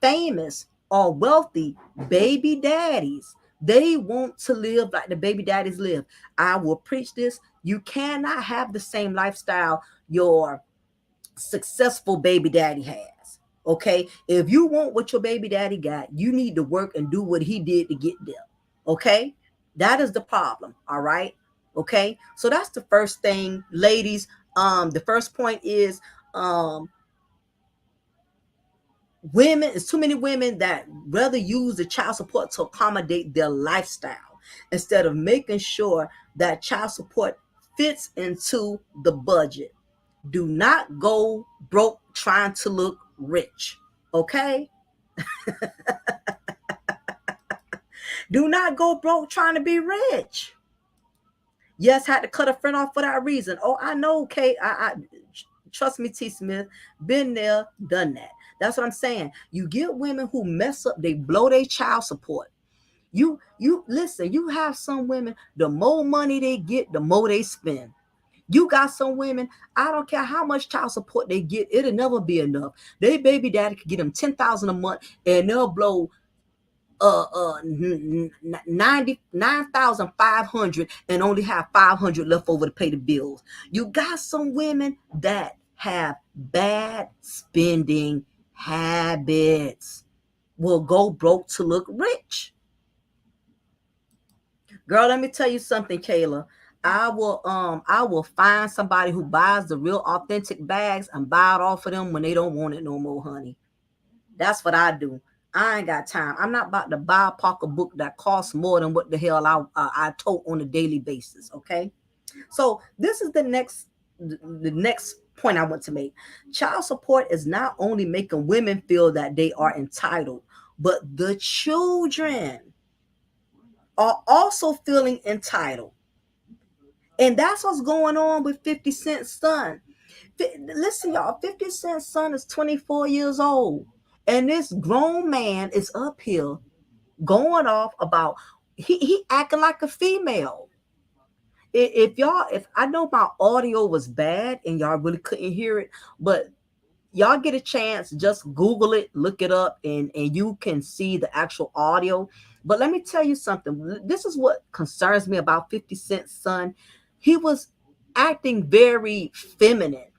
famous or wealthy baby daddies, they want to live like the baby daddies live. I will preach this. You cannot have the same lifestyle your successful baby daddy has. Okay? If you want what your baby daddy got, you need to work and do what he did to get there. Okay? That is the problem. All right? Okay? So that's the first thing, ladies. The first point is women, it's too many women that rather use the child support to accommodate their lifestyle instead of making sure that child support fits into the budget. Do not go broke trying to look rich. Okay? Do not go broke trying to be rich. Yes, had to cut a friend off for that reason. Oh, I know, Kate. I trust me, T. Smith. Been there, done that. That's what I'm saying. You get women who mess up, they blow their child support. You listen, you have some women, the more money they get, the more they spend. You got some women, I don't care how much child support they get, it'll never be enough. They baby daddy could get them 10,000 a month and they'll blow 99,500 and only have 500 left over to pay the bills. You got some women that have bad spending habits, will go broke to look rich. Girl, let me tell you something, Kayla. I will find somebody who buys the real authentic bags and buy it off of them when they don't want it no more, honey. That's what I do. I ain't got time. I'm not about to buy a pocketbook that costs more than what the hell I tote on a daily basis. Okay, so this is the next point I want to make. Child support is not only making women feel that they are entitled, but the children are also feeling entitled. And that's what's going on with 50 Cent's son. Listen, y'all, 50 Cent's son is 24 years old. And this grown man is up here going off about he acting like a female. If I know my audio was bad and y'all really couldn't hear it, but y'all get a chance, just Google it, look it up, and you can see the actual audio. But let me tell you something. This is what concerns me about 50 Cent's son. He was acting very feminine.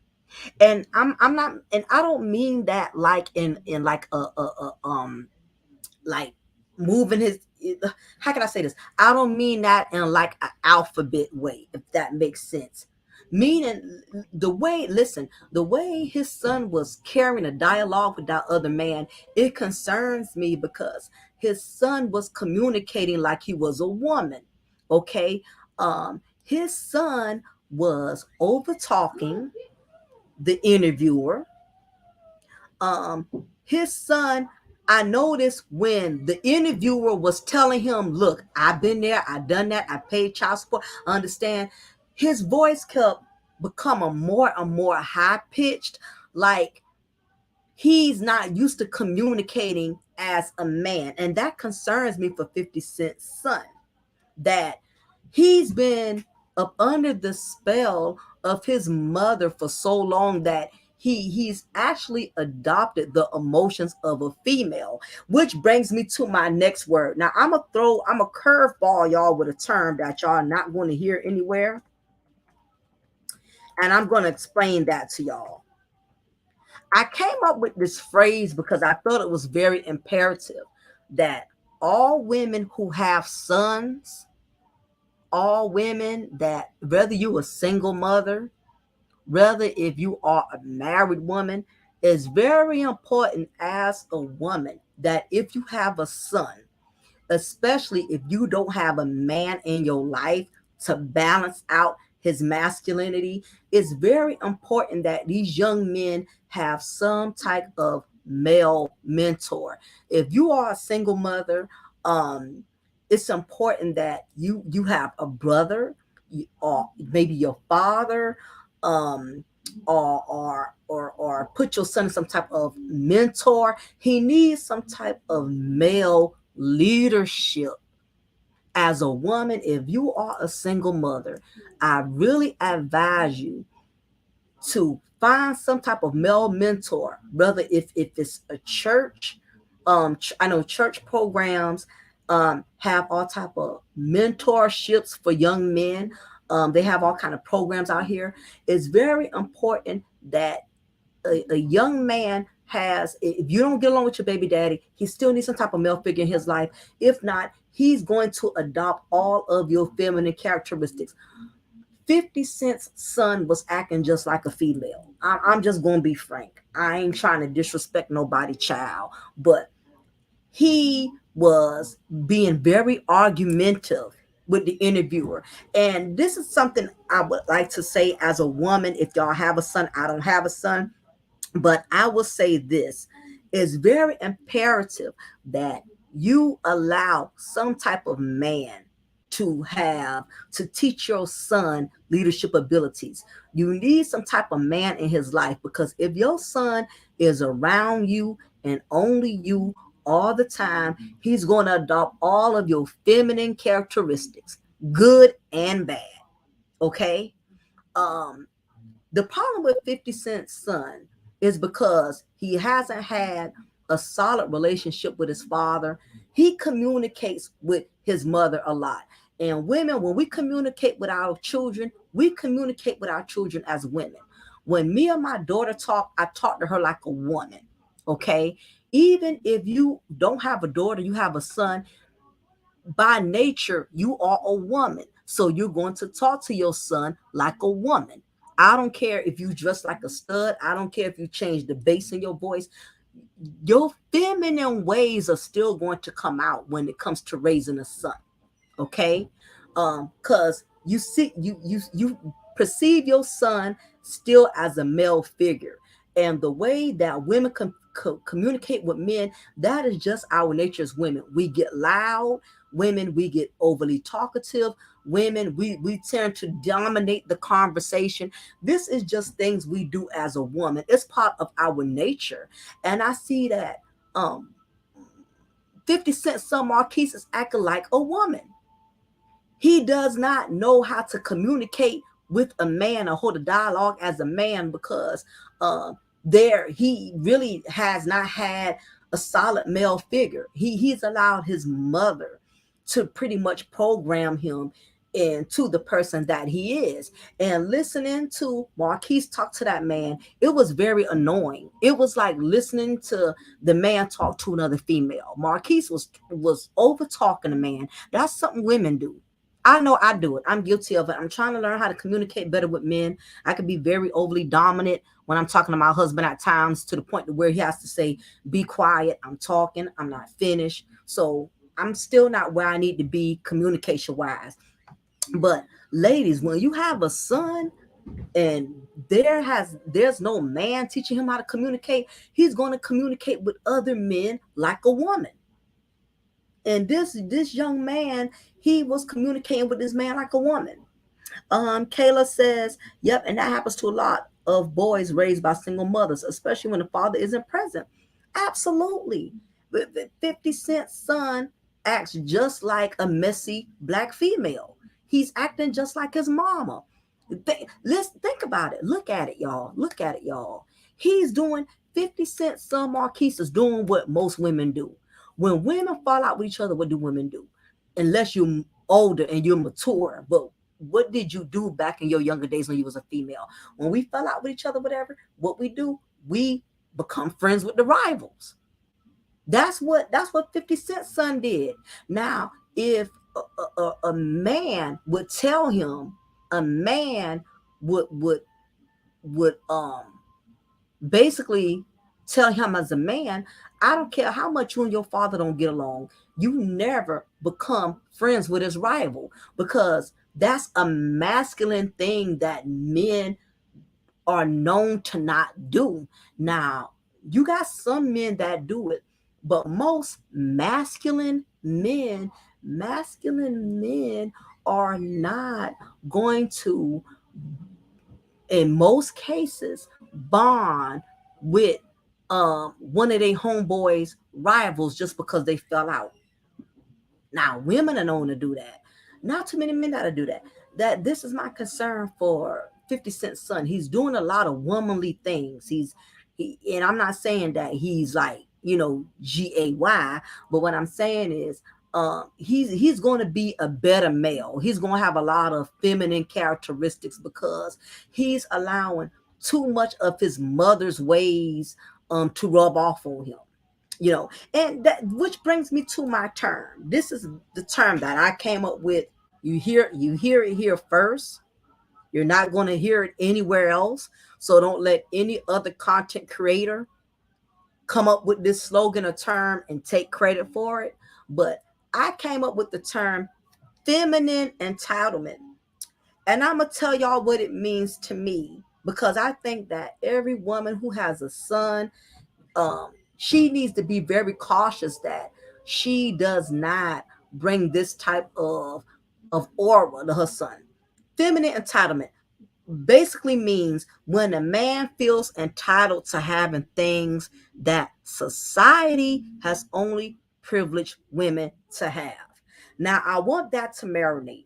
And I'm not, and I don't mean that like in like a like moving his, how can I say this? I don't mean that in like an alphabet way, if that makes sense. Meaning the way, listen, the way his son was carrying a dialogue with that other man, it concerns me because his son was communicating like he was a woman. Okay. His son was over talking the interviewer. um his son, I noticed when the interviewer was telling him, look, I've been there, I've done that, I paid child support, I understand, his voice kept becoming more and more high pitched, like he's not used to communicating as a man. And that concerns me for 50 Cent's son, that he's been up under the spell of his mother for so long that he's actually adopted the emotions of a female, which brings me to my next word. Now I'm a curveball y'all with a term that y'all are not going to hear anywhere, and I'm going to explain that to y'all. I came up with this phrase because I thought it was very imperative that all women who have sons, all women that, whether you a single mother, whether if you are a married woman, it's very important as a woman that if you have a son, especially if you don't have a man in your life to balance out his masculinity, it's very important that these young men have some type of male mentor. If you are a single mother, it's important that you have a brother, or maybe your father, um, or put your son in some type of mentor. He needs some type of male leadership. As a woman, if you are a single mother, I really advise you to find some type of male mentor, whether if it's a church. I know church programs have all type of mentorships for young men. They have all kind of programs out here. It's very important that a young man has, if you don't get along with your baby daddy, he still needs some type of male figure in his life. If not, he's going to adopt all of your feminine characteristics. 50 Cent's son was acting just like a female. I'm just going to be frank. I ain't trying to disrespect nobody, child, but he was being very argumentative with the interviewer. And this is something I would like to say as a woman. If y'all have a son, I don't have a son, but I will say this: it's very imperative that you allow some type of man to teach your son leadership abilities. You need some type of man in his life, because if your son is around you and only you all the time, he's going to adopt all of your feminine characteristics, good and bad. Okay? Um, the problem with 50 Cent's son is because he hasn't had a solid relationship with his father. He communicates with his mother a lot. And women, when we communicate with our children, we communicate with our children as women. When me and my daughter talk, I talk to her like a woman. Okay. Even if you don't have a daughter, you have a son, by nature, you are a woman. So you're going to talk to your son like a woman. I don't care if you dress like a stud. I don't care if you change the bass in your voice. Your feminine ways are still going to come out when it comes to raising a son. Okay, because you perceive your son still as a male figure, and the way that women communicate with men, that is just our nature as women. We get loud. Women, we get overly talkative. Women, we tend to dominate the conversation. This is just things we do as a woman. It's part of our nature. And I see that 50 Cent son Marquise is acting like a woman. He does not know how to communicate with a man or hold a dialogue as a man, because uh, there he really has not had a solid male figure. He's allowed his mother to pretty much program him into the person that he is. And listening to Marquise talk to that man, it was very annoying. It was like listening to the man talk to another female. Marquise was over talking the man. That's something women do. I know I do it. I'm guilty of it. I'm trying to learn how to communicate better with men. I can be very overly dominant when I'm talking to my husband at times, to the point to where he has to say, "Be quiet. I'm talking. I'm not finished." So I'm still not where I need to be communication wise. But ladies, when you have a son and there's no man teaching him how to communicate, he's going to communicate with other men like a woman. And this young man, he was communicating with this man like a woman. Kayla says, yep, and that happens to a lot of boys raised by single mothers, especially when the father isn't present. Absolutely. 50 Cent's son acts just like a messy black female. He's acting just like his mama. Let's think about it. Look at it, y'all. Look at it, y'all. He's doing 50 Cent's son Marquise is doing what most women do. When women fall out with each other, what do women do? Unless you're older and you're mature. But what did you do back in your younger days when you was a female? When we fell out with each other, whatever, what we do, we become friends with the rivals. That's what 50 Cent's son did. Now, if a man would tell him, a man would basically tell him as a man, I don't care how much you and your father don't get along, you never become friends with his rival, because that's a masculine thing that men are known to not do. Now, you got some men that do it, but most masculine men are not going to, in most cases, bond with one of their homeboys rivals just because they fell out. Now, women are known to do that. Not too many men that do that. That This is my concern for 50 Cent's son. He's doing a lot of womanly things. And I'm not saying that he's like, gay, but what I'm saying is he's going to be a better male. He's going to have a lot of feminine characteristics because he's allowing too much of his mother's ways to rub off on him. And that, which brings me to my term. This is the term that I came up with. You hear it here first. You're not going to hear it anywhere else. So don't let any other content creator come up with this slogan or term and take credit for it. But I came up with the term feminine entitlement. And I'm going to tell y'all what it means to me, because I think that every woman who has a son, she needs to be very cautious that she does not bring this type of aura to her son. Feminine entitlement basically means when a man feels entitled to having things that society has only privileged women to have. Now, I want that to marinate.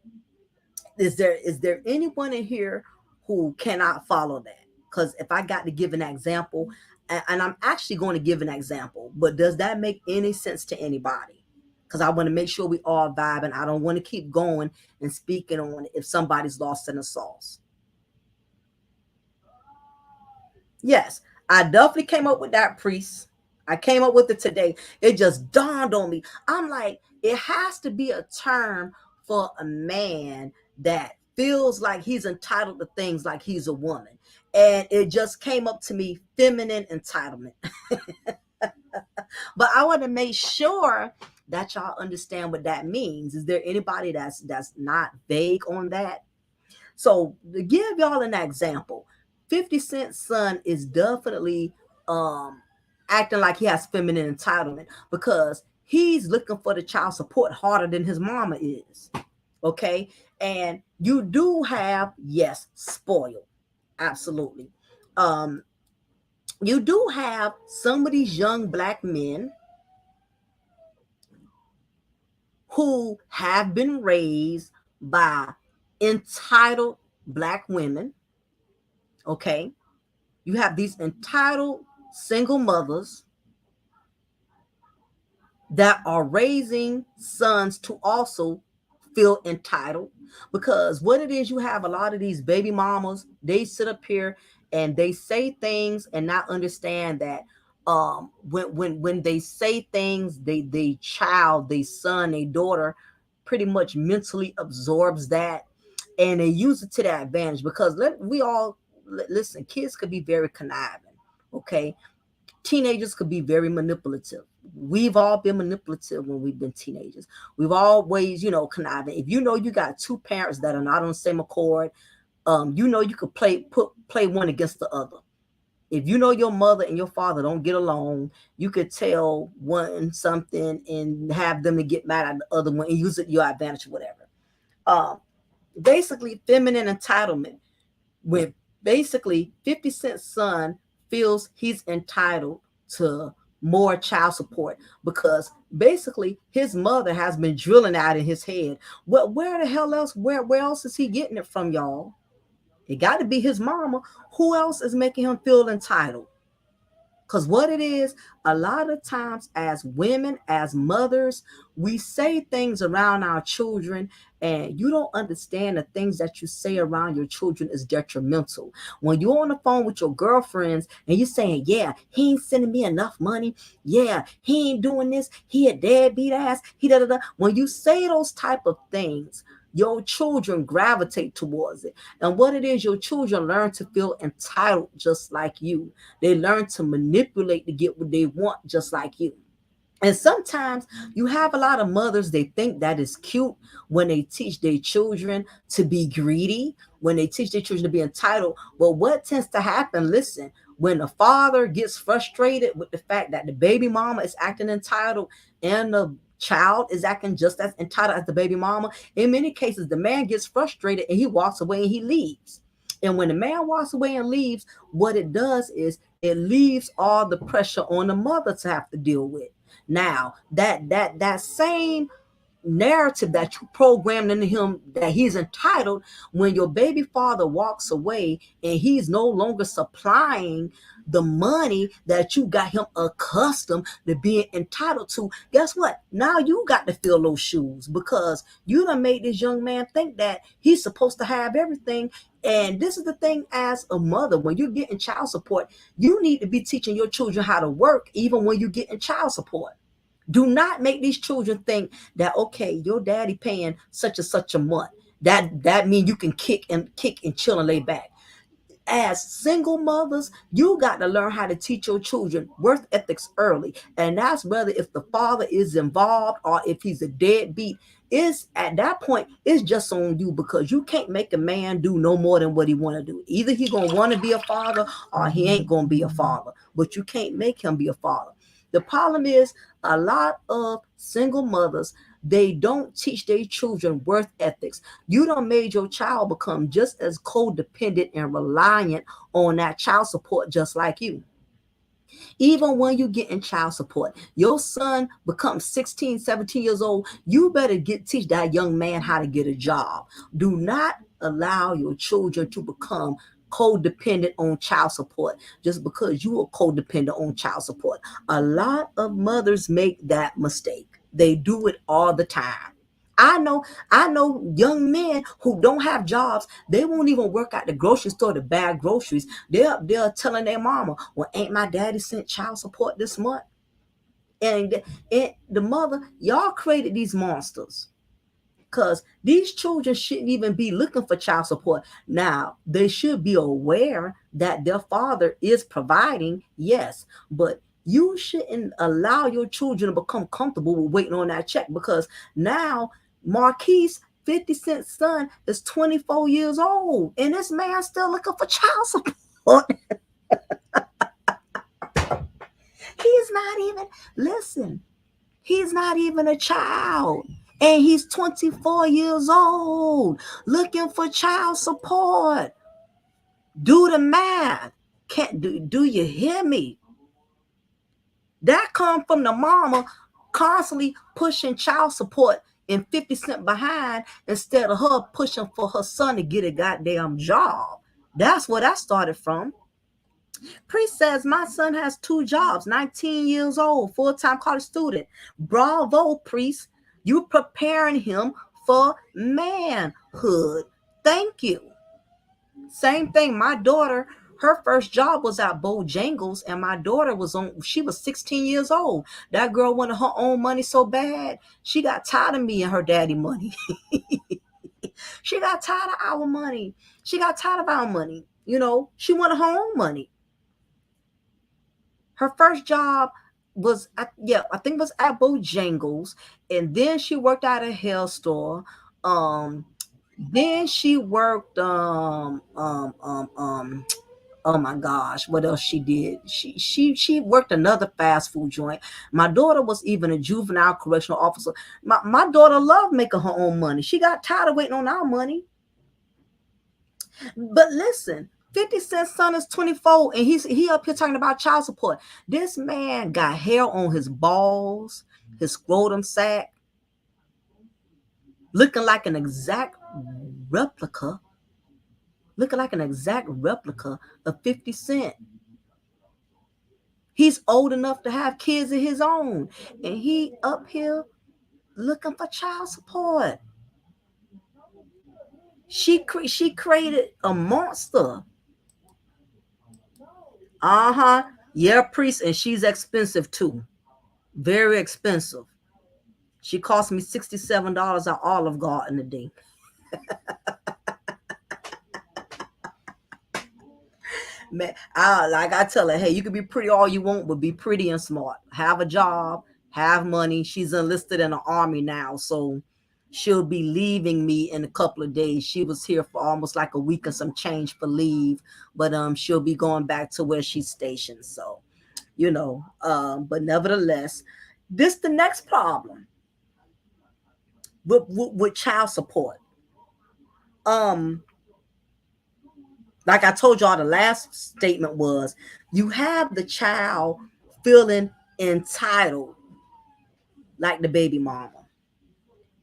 Is there anyone in here who cannot follow that. Because if I got to give an example, and I'm actually going to give an example, but does that make any sense to anybody? Because I want to make sure we all vibe, and I don't want to keep going and speaking on if somebody's lost in the sauce. Yes, I definitely came up with that, priest. I came up with it today. It just dawned on me. I'm like, it has to be a term for a man that feels like he's entitled to things like he's a woman. And it just came up to me, feminine entitlement. But I want to make sure that y'all understand what that means. Is there anybody that's not vague on that? So to give y'all an example, 50 Cent's son is definitely um acting like he has feminine entitlement because he's looking for the child support harder than his mama is. Okay. And you do have, yes, spoiled. Absolutely. Um, you do have some of these young black men who have been raised by entitled black women. Okay. You have these entitled single mothers that are raising sons to also feel entitled, because what it is, you have a lot of these baby mamas, they sit up here and they say things and not understand that when they say things, they child, they son, they daughter pretty much mentally absorbs that, and they use it to their advantage. Because listen, kids could be very conniving. Okay, teenagers could be very manipulative. We've all been manipulative when we've been teenagers. We've always, conniving. If you know you got two parents that are not on the same accord, you could play one against the other. If you know your mother and your father don't get along, you could tell one something and have them to get mad at the other one and use it to your advantage or whatever. Um, Basically, feminine entitlement, when basically 50 Cent's son feels he's entitled to more child support because basically his mother has been drilling out in his head. Well, where the hell else, where else is he getting it from, y'all? It got to be his mama. Who else is making him feel entitled? Because what it is, a lot of times as women, as mothers, we say things around our children, and you don't understand the things that you say around your children is detrimental. When you're on the phone with your girlfriends and you're saying, yeah, he ain't sending me enough money. Yeah, he ain't doing this. He a deadbeat ass. He da da da. When you say those type of things, your children gravitate towards it. And what it is, your children learn to feel entitled just like you. They learn to manipulate to get what they want just like you. And sometimes you have a lot of mothers, they think that is cute when they teach their children to be greedy, when they teach their children to be entitled. But what tends to happen, listen, when the father gets frustrated with the fact that the baby mama is acting entitled and the child is acting just as entitled as the baby mama, in many cases, the man gets frustrated and he walks away and he leaves. And when the man walks away and leaves, what it does is it leaves all the pressure on the mother to have to deal with. Now, that same narrative that you programmed into him that he's entitled, when your baby father walks away and he's no longer supplying the money that you got him accustomed to being entitled to, guess what? Now you got to fill those shoes because you done made this young man think that he's supposed to have everything. And this is the thing, as a mother, when you're getting child support, you need to be teaching your children how to work even when you're getting child support. Do not make these children think that, okay, your daddy paying such and such a month. That means you can kick and chill and lay back. As single mothers, you got to learn how to teach your children worth ethics early. And that's whether if the father is involved or if he's a deadbeat. Is at that point, it's just on you, because you can't make a man do no more than what he want to do. Either he gonna want to be a father or he ain't gonna be a father. But you can't make him be a father. The problem is a lot of single mothers, they don't teach their children worth ethics. You done made your child become just as codependent and reliant on that child support just like you. Even when you get in child support, your son becomes 16, 17 years old, you better teach that young man how to get a job. Do not allow your children to become codependent on child support just because you are codependent on child support. A lot of mothers make that mistake. They do it all the time. I know young men who don't have jobs. They won't even work at the grocery store to buy groceries. They're telling their mama, "Well, ain't my daddy sent child support this month?" And the mother, y'all created these monsters because these children shouldn't even be looking for child support. Now, they should be aware that their father is providing, yes, but you shouldn't allow your children to become comfortable with waiting on that check because now Marquise, 50 Cent's son, is 24 years old and this man's still looking for child support. He's not even, listen, he's not even a child. And he's 24 years old looking for child support. Do the math. Can't do you hear me? That come from the mama constantly pushing child support and 50 Cent behind instead of her pushing for her son to get a goddamn job. That's where that started from. Priest says, my son has 2 jobs, 19 years old, full-time college student. Bravo, Priest. You preparing him for manhood. Thank you. Same thing. My daughter, her first job was at Bojangles, and my daughter she was 16 years old. That girl wanted her own money so bad, she got tired of me and her daddy money. She got tired of our money. She got tired of our money. She wanted her own money. Her first job was, I think it was at Bojangles, and then she worked at a hair store. Then she worked, oh my gosh, what else she did? She worked another fast food joint. My daughter was even a juvenile correctional officer. My daughter loved making her own money. She got tired of waiting on our money. But listen, 50 Cent's son is 24 and he up here talking about child support. This man got hair on his balls, his scrotum sack, looking like an exact replica, of 50 Cent. He's old enough to have kids of his own, and he up here looking for child support. She created a monster. Yeah, Priest, and she's expensive too. Very expensive. She cost me $67 at Olive Garden a day. Man, I tell her, hey, you can be pretty all you want, but be pretty and smart. Have a job, have money. She's enlisted in the army now, so she'll be leaving me in a couple of days. She was here for almost like a week and some change for leave, but she'll be going back to where she's stationed. So, but nevertheless, this the next problem with child support. Like I told y'all, the last statement was you have the child feeling entitled like the baby mama.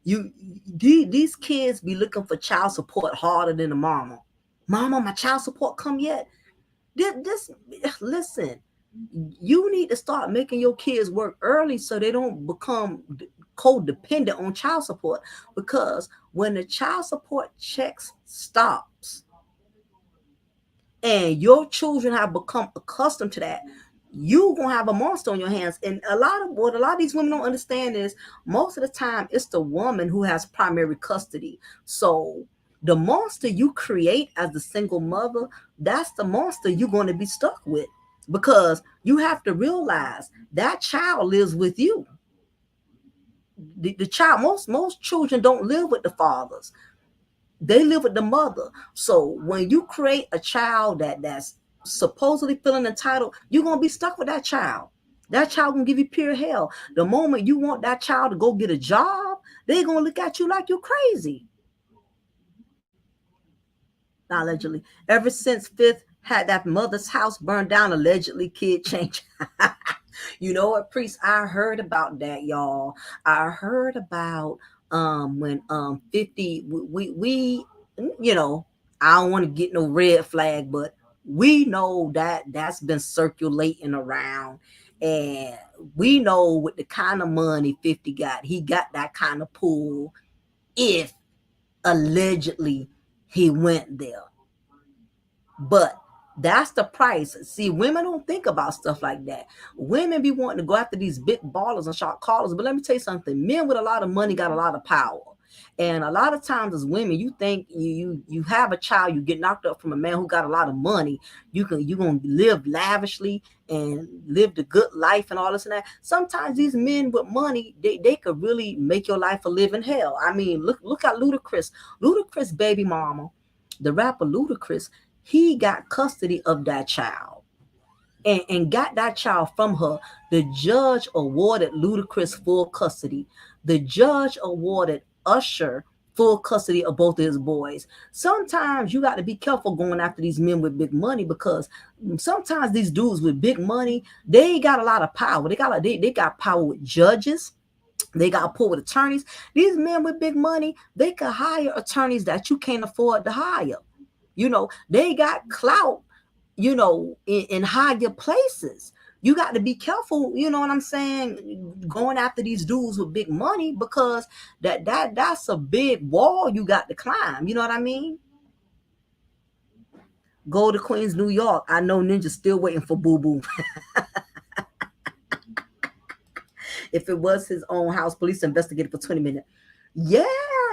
These kids be looking for child support harder than the mama. Mama, my child support come yet? Listen, you need to start making your kids work early so they don't become codependent on child support, because when the child support checks stops and your children have become accustomed to that, you're gonna have a monster on your hands. And what a lot of these women don't understand is most of the time it's the woman who has primary custody. So the monster you create as the single mother, that's the monster you're going to be stuck with, because you have to realize that child lives with you. The child, most children don't live with the fathers. They live with the mother. So when you create a child that's supposedly feeling entitled, you're going to be stuck with that child. That child can give you pure hell. The moment you want that child to go get a job, they're going to look at you like you're crazy. Allegedly. Ever since Fifth had that mother's house burned down, allegedly kid change. You know what, priest? I heard about that, y'all. I heard about when 50 we you know, I don't want to get no red flag, but we know that that's been circulating around, and we know with the kind of money 50 got, he got that kind of pull if allegedly he went there. But that's the price. See, women don't think about stuff like that. Women be wanting to go after these big ballers and shot callers. But let me tell you something. Men with a lot of money got a lot of power. And a lot of times as women, you think you have a child, you get knocked up from a man who got a lot of money. You gonna live lavishly and live the good life and all this and that. Sometimes these men with money, they could really make your life a living hell. I mean, look at Ludacris. Ludacris baby mama, the rapper Ludacris, he got custody of that child and got that child from her. The judge awarded Ludacris full custody. The judge awarded Usher full custody of both of his boys. Sometimes you got to be careful going after these men with big money, because sometimes these dudes with big money, they got a lot of power. They got power with judges. They got pull with attorneys. These men with big money, they could hire attorneys that you can't afford to hire. You know, they got clout, in higher places. You got to be careful, you know what I'm saying, going after these dudes with big money, because that's a big wall you got to climb. You know what I mean? Go to Queens, New York. I know Ninja's still waiting for Boo Boo. If it was his own house, police investigated for 20 minutes. Yeah,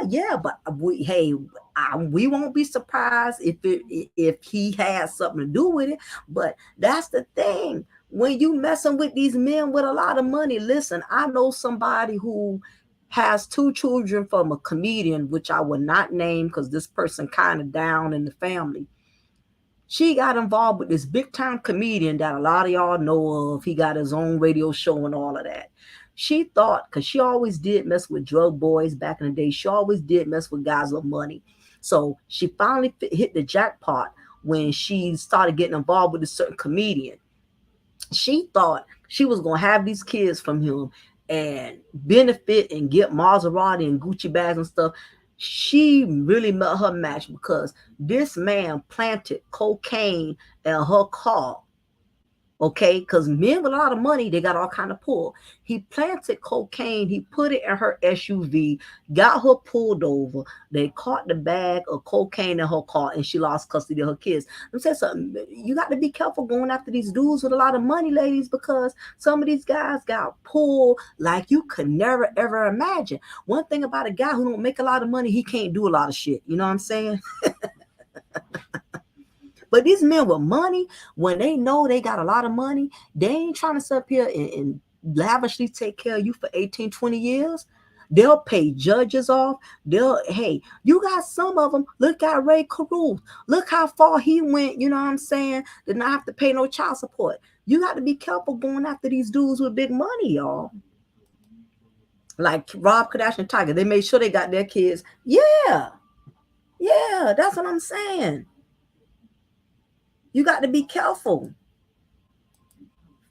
yeah, but we won't be surprised if he has something to do with it. But that's the thing. When you messing with these men with a lot of money, listen, I know somebody who has two children from a comedian, which I will not name because this person kind of down in the family. She got involved with this big time comedian that a lot of y'all know of. He got his own radio show and all of that. She thought, because she always did mess with drug boys back in the day, she always did mess with guys with money. So she finally hit the jackpot when she started getting involved with a certain comedian. She thought she was going to have these kids from him and benefit and get Maserati and Gucci bags and stuff. She really met her match, because this man planted cocaine in her car. Okay, because men with a lot of money, they got all kind of pull. He planted cocaine, he put it in her SUV, got her pulled over. They caught the bag of cocaine in her car, and she lost custody of her kids. I'm saying something. You got to be careful going after these dudes with a lot of money, ladies, because some of these guys got pulled like you could never ever imagine. One thing about a guy who don't make a lot of money, he can't do a lot of shit. You know what I'm saying? But these men with money, when they know they got a lot of money, they ain't trying to sit up here and lavishly take care of you for 18, 20 years. They'll pay judges off. Hey, you got some of them. Look at Ray Caruth. Look how far he went, you know what I'm saying? Did not have to pay no child support. You got to be careful going after these dudes with big money, y'all. Like Rob Kardashian and Tiger, they made sure they got their kids. Yeah, yeah, that's what I'm saying. You got to be careful.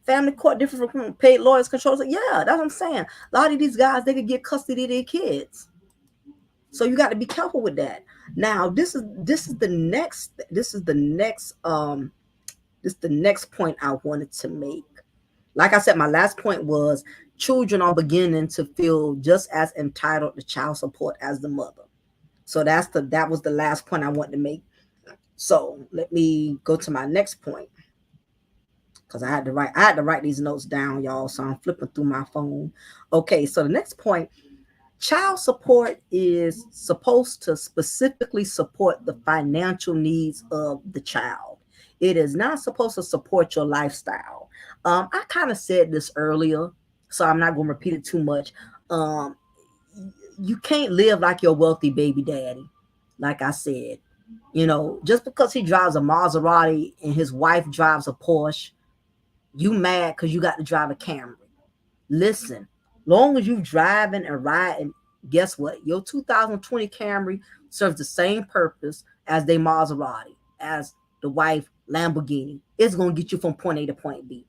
Family court different from paid lawyers, controls. Yeah, that's what I'm saying. A lot of these guys, they could get custody of their kids. So you got to be careful with that. Now, this is the next point I wanted to make. Like I said, my last point was children are beginning to feel just as entitled to child support as the mother. So that was the last point I wanted to make. So let me go to my next point, because I had to write these notes down, y'all. So I'm flipping through my phone. Okay, so the next point, child support is supposed to specifically support the financial needs of the child. It is not supposed to support your lifestyle. I kind of said this earlier, so I'm not going to repeat it too much. You can't live like your wealthy baby daddy, like I said. Just because he drives a Maserati and his wife drives a Porsche, you mad because you got to drive a Camry. Listen, long as you driving and riding, guess what? Your 2020 Camry serves the same purpose as their Maserati, as the wife Lamborghini. It's gonna get you from point A to point B.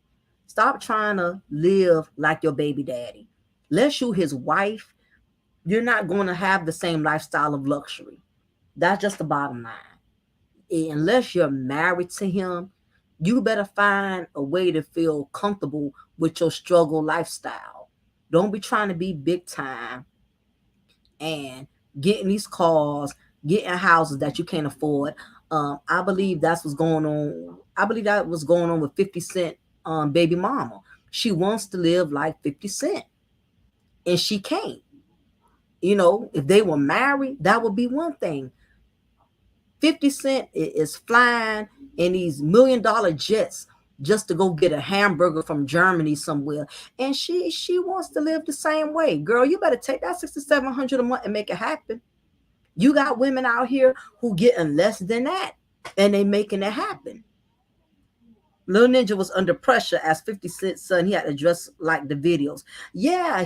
Stop trying to live like your baby daddy. Unless you his wife, you're not going to have the same lifestyle of luxury. That's just the bottom line. Unless you're married to him, you better find a way to feel comfortable with your struggle lifestyle. Don't be trying to be big time and getting these cars, getting houses that you can't afford. I believe that's what's going on. I believe that was going on with 50 Cent baby mama. She wants to live like 50 Cent and she can't. You know, if they were married, that would be one thing. 50 Cent is flying in these $1 million jets just to go get a hamburger from Germany somewhere. And she wants to live the same way. Girl, you better take that 6,700 a month and make it happen. You got women out here who getting less than that and they making it happen. Lil Ninja was under pressure as 50 Cent's son. He had to dress like the videos. Yeah,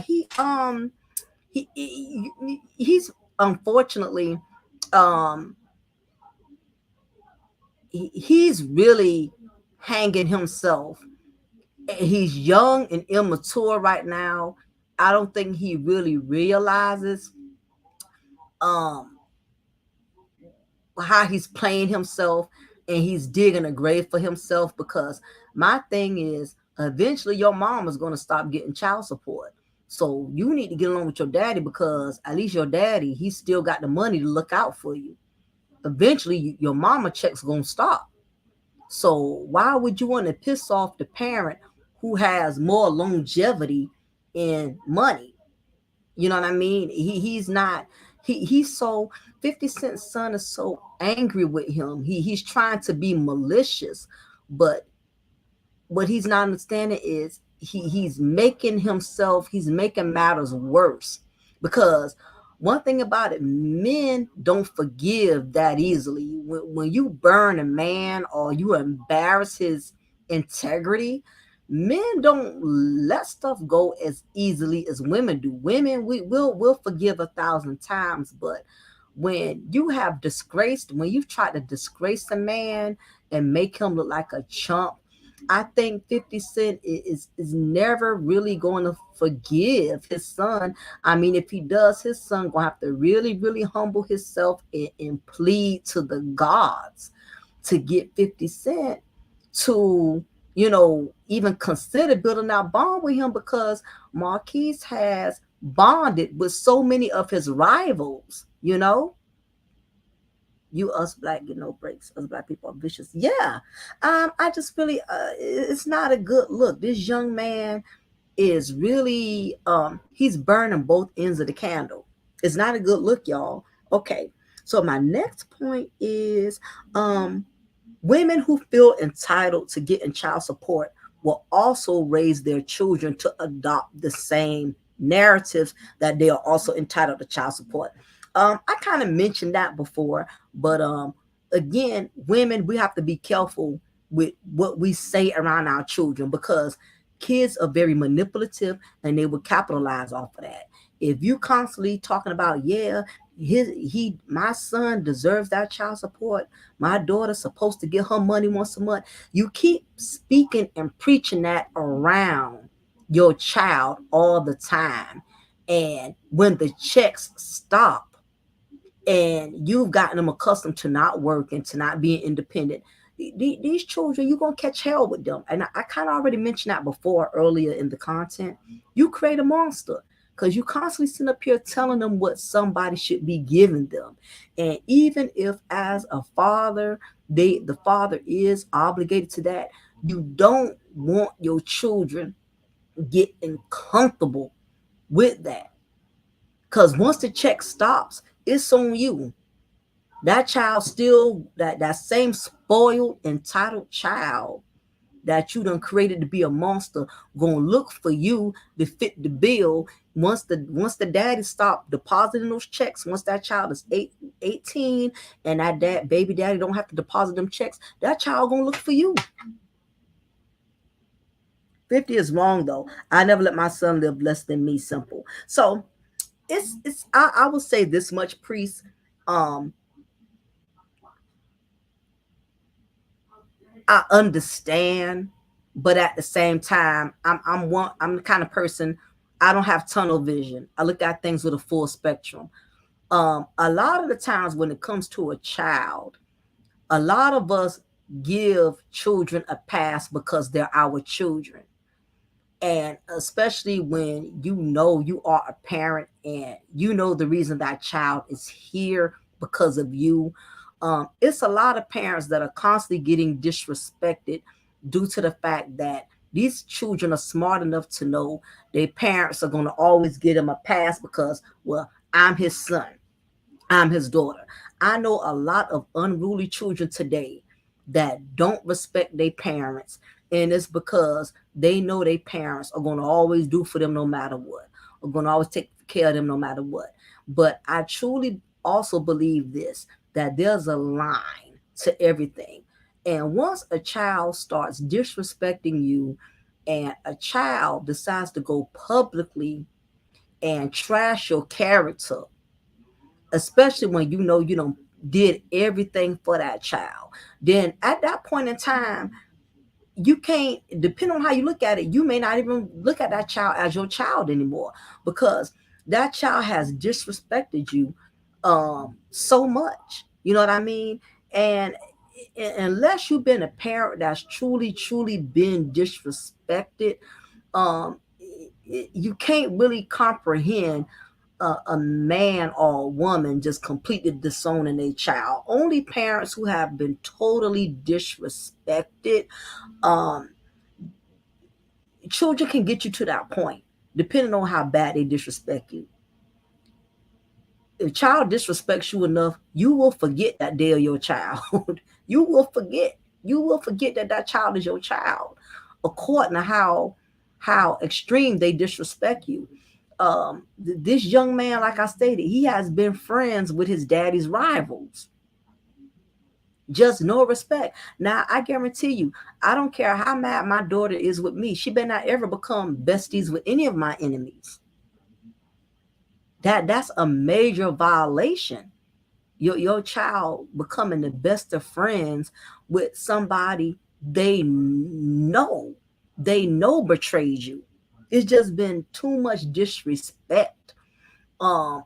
he's unfortunately um he's really hanging himself. He's young and immature right now. I don't think he really realizes um how he's playing himself and he's digging a grave for himself because my thing is eventually your mom is going to stop getting child support. So you need to get along with your daddy because at least your daddy, he still got the money to look out for you. Eventually your mama check's going to stop. So why would you want to piss off the parent who has more longevity in money? You know what I mean? He's not he's so 50 Cent's son is so angry with him. He's trying to be malicious, but what he's not understanding is he's making matters worse because one thing about it, men don't forgive that easily. When you burn a man or you embarrass his integrity, men don't let stuff go as easily as women do. Women, we'll forgive 1,000 times, but when you've tried to disgrace a man and make him look like a chump, I think 50 Cent is never really going to forgive his son. I mean, if he does, his son gonna have to really, really humble himself and plead to the gods to get 50 Cent to, even consider building out bond with him because Marquise has bonded with so many of his rivals. You us black get no breaks. Us black people are vicious. Yeah. I just really it's not a good look. This young man is really he's burning both ends of the candle. It's not a good look, y'all. Okay. So my next point is women who feel entitled to getting child support will also raise their children to adopt the same narratives that they are also entitled to child support. I kind of mentioned that before, but again, women, we have to be careful with what we say around our children because kids are very manipulative and they will capitalize off of that. If you constantly talking about, yeah, my son deserves that child support, my daughter's supposed to get her money once a month, you keep speaking and preaching that around your child all the time. And when the checks stop, and you've gotten them accustomed to not working, to not being independent, these children, you're going to catch hell with them. And I kind of already mentioned that before earlier in the content. You create a monster because you constantly sit up here telling them what somebody should be giving them. And even if as a father, the father is obligated to that, you don't want your children getting comfortable with that. Because once the check stops, it's on you. That child still, that same spoiled, entitled child that you done created to be a monster, gonna look for you to fit the bill. Once the daddy stop depositing those checks, once that child is 18 and that baby daddy don't have to deposit them checks, that child gonna look for you. 50 is wrong though. I never let my son live less than me, simple. So I will say this much, priest. Um, I understand, but at the same time, I'm the kind of person, I don't have tunnel vision. I look at things with a full spectrum. A lot of the times when it comes to a child, a lot of us give children a pass because they're our children. And especially when you know you are a parent and you know the reason that child is here because of you. It's a lot of parents that are constantly getting disrespected due to the fact that these children are smart enough to know their parents are going to always give them a pass because, well, I'm his son, I'm his daughter. I know a lot of unruly children today that don't respect their parents, and it's because they know their parents are going to always do for them no matter what, are going to always take care of them no matter what. But I truly also believe this, that there's a line to everything. And once a child starts disrespecting you, and a child decides to go publicly and trash your character, especially when you know you don't did everything for that child, then at that point in time, you can't, depend on how you look at it, you may not even look at that child as your child anymore, because that child has disrespected you so much. You know what I mean? And unless you've been a parent that's truly been disrespected, um you can't really comprehend a man or a woman just completely disowning a child. Only parents who have been totally disrespected, um, children can get you to that point, depending on how bad they disrespect you. If a child disrespects you enough, you will forget that they are your child. you will forget. You will forget that that child is your child, according to how extreme they disrespect you. This young man, like I stated, he has been friends with his daddy's rivals. Just no respect. Now I guarantee you, I don't care how mad my daughter is with me, she better not ever become besties with any of my enemies. That's a major violation. Your child becoming the best of friends with somebody they know betrayed you. It's just been too much disrespect on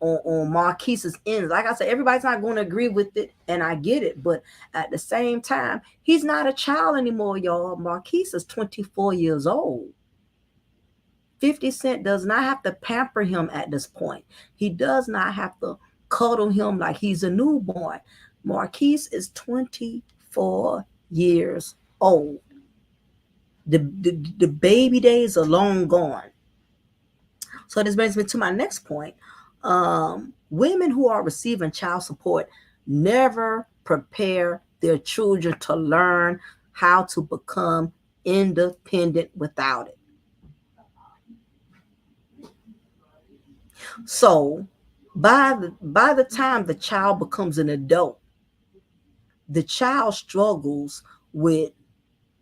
Marquise's end. Like I said, everybody's not going to agree with it, and I get it, but at the same time, he's not a child anymore, y'all. Marquise is 24 years old. 50 Cent does not have to pamper him at this point. He does not have to cuddle him like he's a newborn. Marquise is 24 years old. The baby days are long gone. So this brings me to my next point. Women who are receiving child support never prepare their children to learn how to become independent without it. So by the time the child becomes an adult, the child struggles with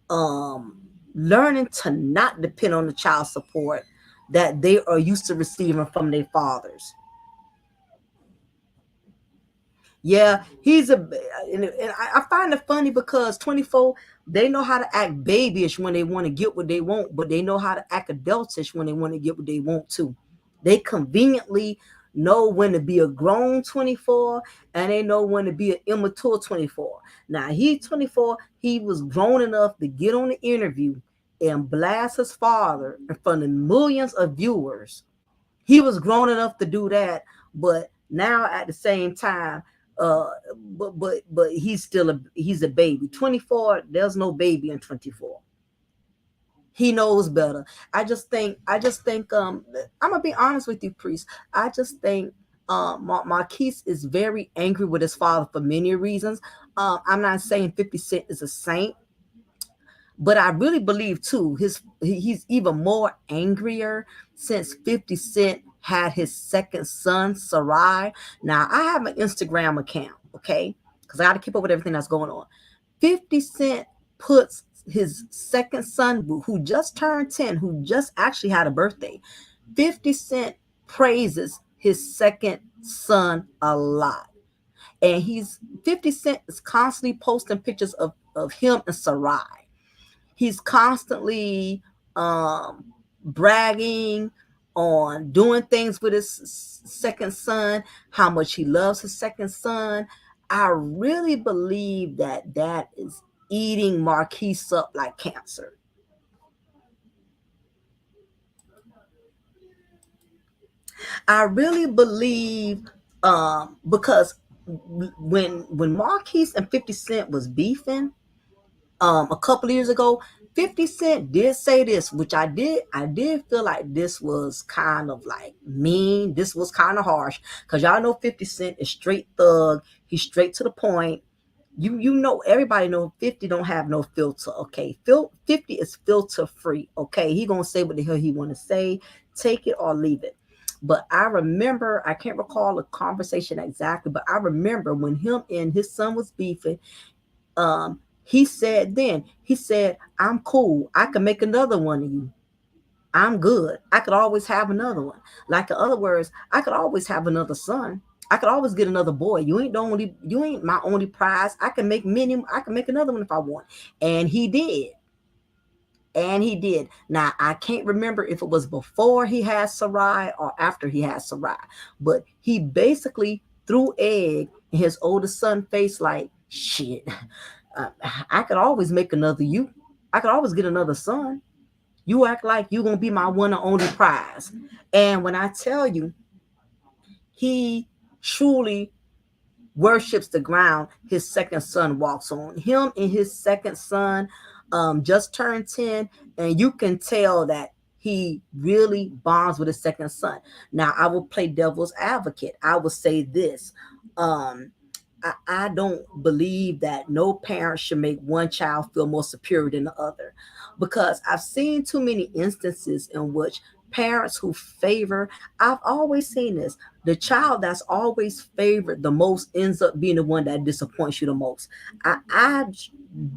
um, learning to not depend on the child support that they are used to receiving from their fathers. Yeah, and I find it funny because 24, they know how to act babyish when they want to get what they want, but they know how to act adultish when they want to get what they want too. They conveniently know when to be a grown 24, and they know when to be an immature 24. Now he's 24, he was grown enough to get on the interview and blast his father in front of millions of viewers. He was grown enough to do that, but now at the same time, uh but he's a baby. 24, there's no baby in 24. He knows better. I just think I'm gonna be honest with you, priest. I just think Marquise is very angry with his father for many reasons. I'm not saying 50 Cent is a saint, but I really believe too he's even more angrier since 50 Cent had his second son, Sarai. Now I have an Instagram account, okay? Because I got to keep up with everything that's going on. 50 Cent puts his second son, who just turned 10, who just actually had a birthday. 50 Cent praises his second son a lot. And he's 50 Cent is constantly posting pictures of of him and Sarai. He's constantly bragging on doing things with his second son, how much he loves his second son. I really believe that that is eating Marquise up like cancer. I really believe because when Marquise and 50 Cent was beefing, a couple of years ago, 50 Cent did say this, which I did feel like this was kind of like mean. This was kind of harsh. Cause y'all know 50 Cent is straight thug. He's straight to the point. You know, everybody know 50 don't have no filter. Okay. 50 is filter free. Okay. He gonna say what the hell he wanna say, take it or leave it. But I remember, I can't recall the conversation exactly, but I remember when him and his son was beefing, he said then, he said, I'm cool. I can make another one of you. I'm good. I could always have another one. Like in other words, I could always have another son. I could always get another boy. You ain't my only prize. I can make many, I can make another one if I want. And he did. And he did. Now I can't remember if it was before he had Sarai or after he had Sarai, but he basically threw egg in his oldest son face like shit. uh, I could always make another you. I could always get another son. You act like you're gonna be my one and only prize. And when I tell you, he truly worships the ground his second son walks on. Him and his second son just turned 10, and you can tell that he really bonds with his second son. Now, I will play devil's advocate. I will say this. Um, I don't believe that no parent should make one child feel more superior than the other, because I've seen too many instances in which parents who favor, I've always seen this, the child that's always favored the most ends up being the one that disappoints you the most. I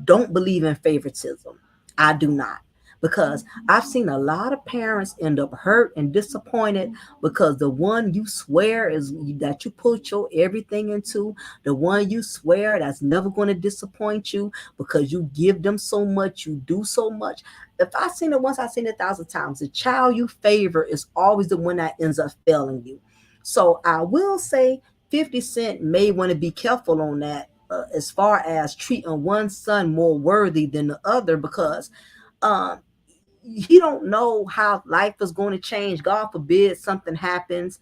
don't believe in favoritism. I do not. Because I've seen a lot of parents end up hurt and disappointed because the one you swear is that you put your everything into, the one you swear that's never going to disappoint you because you give them so much, you do so much. If I've seen it once, I've seen it 1,000 times. The child you favor is always the one that ends up failing you. So I will say 50 Cent may want to be careful on that, as far as treating one son more worthy than the other, because um, he don't know how life is going to change. God forbid something happens,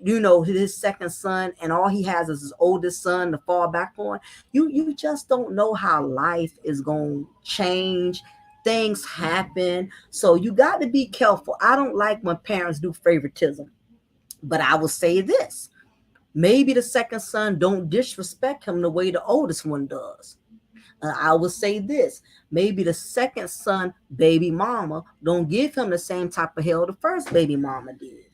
you know, his second son, and all he has is his oldest son to fall back on. You just don't know how life is going to change. Things happen, so you got to be careful. I don't like when parents do favoritism, but I will say this: maybe the second son don't disrespect him the way the oldest one does. I will say this: maybe the second son, baby mama, don't give him the same type of hell the first baby mama did.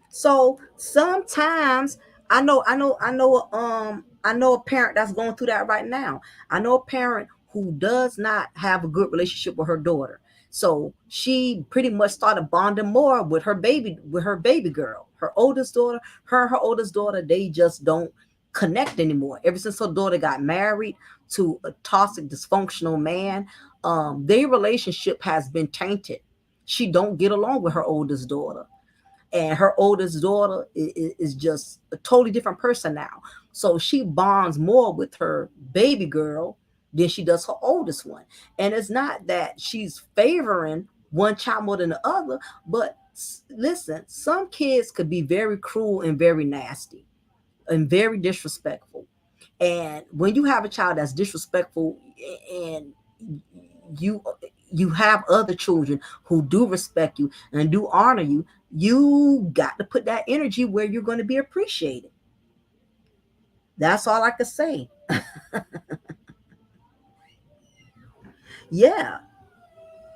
So sometimes I know a parent that's going through that right now. I know a parent who does not have a good relationship with her daughter. So she pretty much started bonding more with her baby girl. Her oldest daughter, her oldest daughter, they just don't connect anymore. Ever since her daughter got married to a toxic, dysfunctional man, their relationship has been tainted. She don't get along with her oldest daughter, and her oldest daughter is just a totally different person now. So she bonds more with her baby girl than she does her oldest one. And it's not that she's favoring one child more than the other, but listen, some kids could be very cruel and very nasty and very disrespectful. And when you have a child that's disrespectful, and you you have other children who do respect you and do honor you, you got to put that energy where you're going to be appreciated. That's all I can say. Yeah,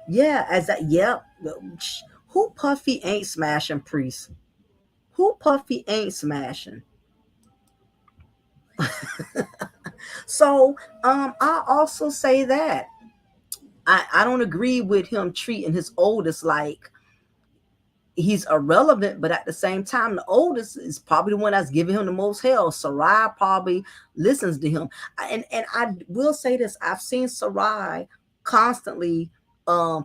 yeah, as that, yeah. Who Puffy ain't smashing Priest? Who Puffy ain't smashing? So I also say that I don't agree with him treating his oldest like he's irrelevant, but at the same time, the oldest is probably the one that's giving him the most hell. Sarai probably listens to him. And I will say this: I've seen Sarai constantly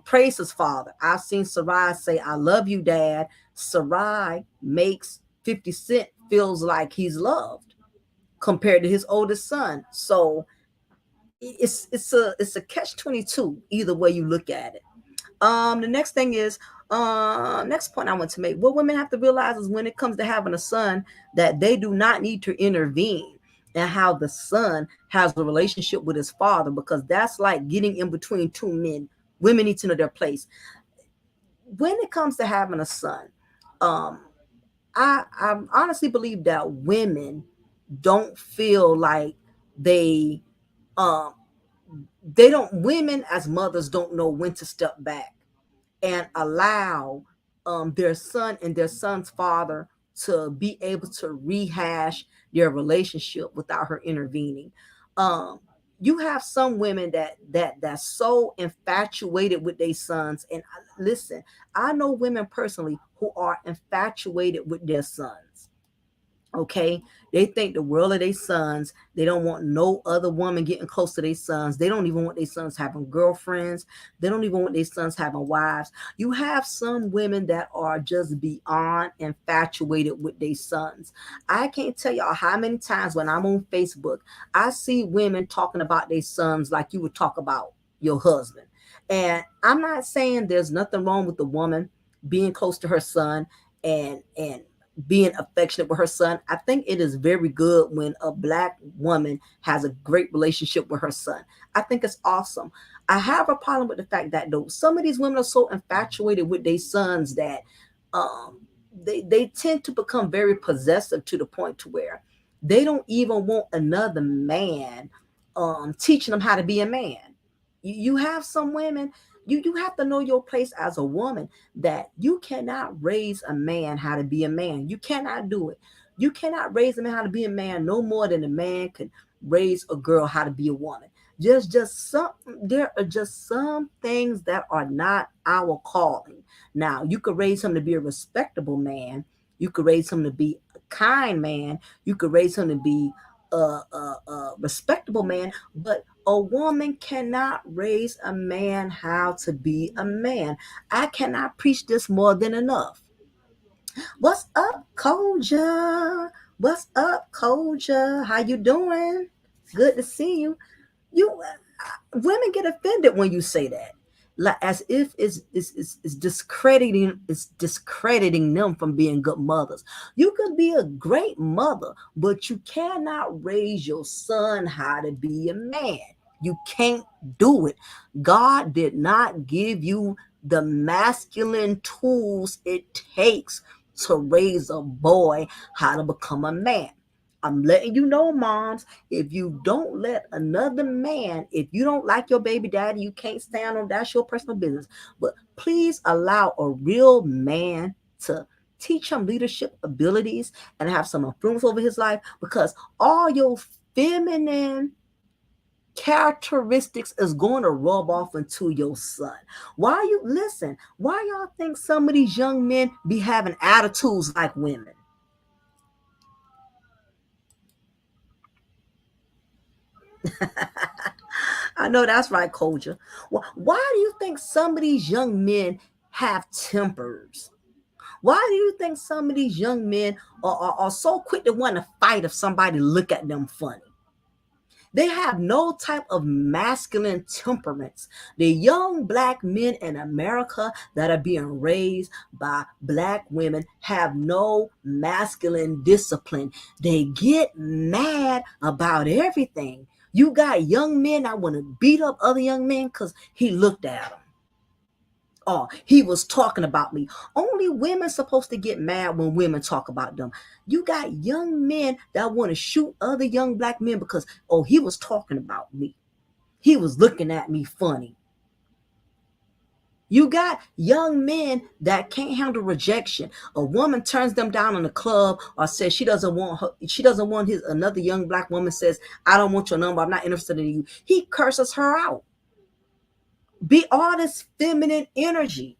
praise his father. I've seen Sarai say, "I love you, Dad." Sarai makes 50 Cent feels like he's loved compared to his oldest son. So it's a catch 22 either way you look at it. The next thing is, next point I want to make. What women have to realize is when it comes to having a son, that they do not need to intervene and how the son has a relationship with his father, because that's like getting in between two men. Women need to know their place. When it comes to having a son, um, I honestly believe that women don't feel like they um they don't women as mothers don't know when to step back and allow their son and their son's father to be able to rehash their relationship without her intervening. Um, you have some women that's so infatuated with their sons, and listen, I know women personally who are infatuated with their sons. Okay, they think the world of their sons. They don't want no other woman getting close to their sons. They don't even want their sons having girlfriends. They don't even want their sons having wives. You have some women that are just beyond infatuated with their sons. I can't tell y'all how many times when I'm on Facebook I see women talking about their sons like you would talk about your husband. And I'm not saying there's nothing wrong with the woman being close to her son and being affectionate with her son. I think it is very good when a black woman has a great relationship with her son. I think it's awesome. I have a problem with the fact that though some of these women are so infatuated with their sons that um they tend to become very possessive to the point to where they don't even want another man teaching them how to be a man. You have some women, you have to know your place as a woman, that you cannot raise a man how to be a man. You cannot do it. You cannot raise a man how to be a man no more than a man can raise a girl how to be a woman. Just some there are just some things that are not our calling. Now, you could raise him to be a respectable man. You could raise him to be a kind man. You could raise him to be a respectable man, but a woman cannot raise a man how to be a man. I cannot preach this more than enough. What's up, Koja? What's up, Koja? How you doing? Good to see you. You women get offended when you say that, like as if it's discrediting them from being good mothers. You could be a great mother, but you cannot raise your son how to be a man. You can't do it. God did not give you the masculine tools it takes to raise a boy how to become a man. I'm letting you know, moms, if you don't let another man, if you don't like your baby daddy, you can't stand him, that's your personal business. But please allow a real man to teach him leadership abilities and have some influence over his life, because all your feminine characteristics is going to rub off into your son. Why you listen? Why y'all think some of these young men be having attitudes like women? I know that's right, Koja. Why do you think some of these young men have tempers? Why do you think some of these young men are so quick to want to fight if somebody look at them funny? They have no type of masculine temperaments. The young black men in America that are being raised by black women have no masculine discipline. They get mad about everything. You got young men that want to beat up other young men because he looked at them. Oh, he was talking about me. Only women supposed to get mad when women talk about them. You got young men that want to shoot other young black men because, oh, he was talking about me. He was looking at me funny. You got young men that can't handle rejection. A woman turns them down in the club or says she doesn't want his another young black woman says, I don't want your number, I'm not interested in you. He curses her out. Be all this feminine energy.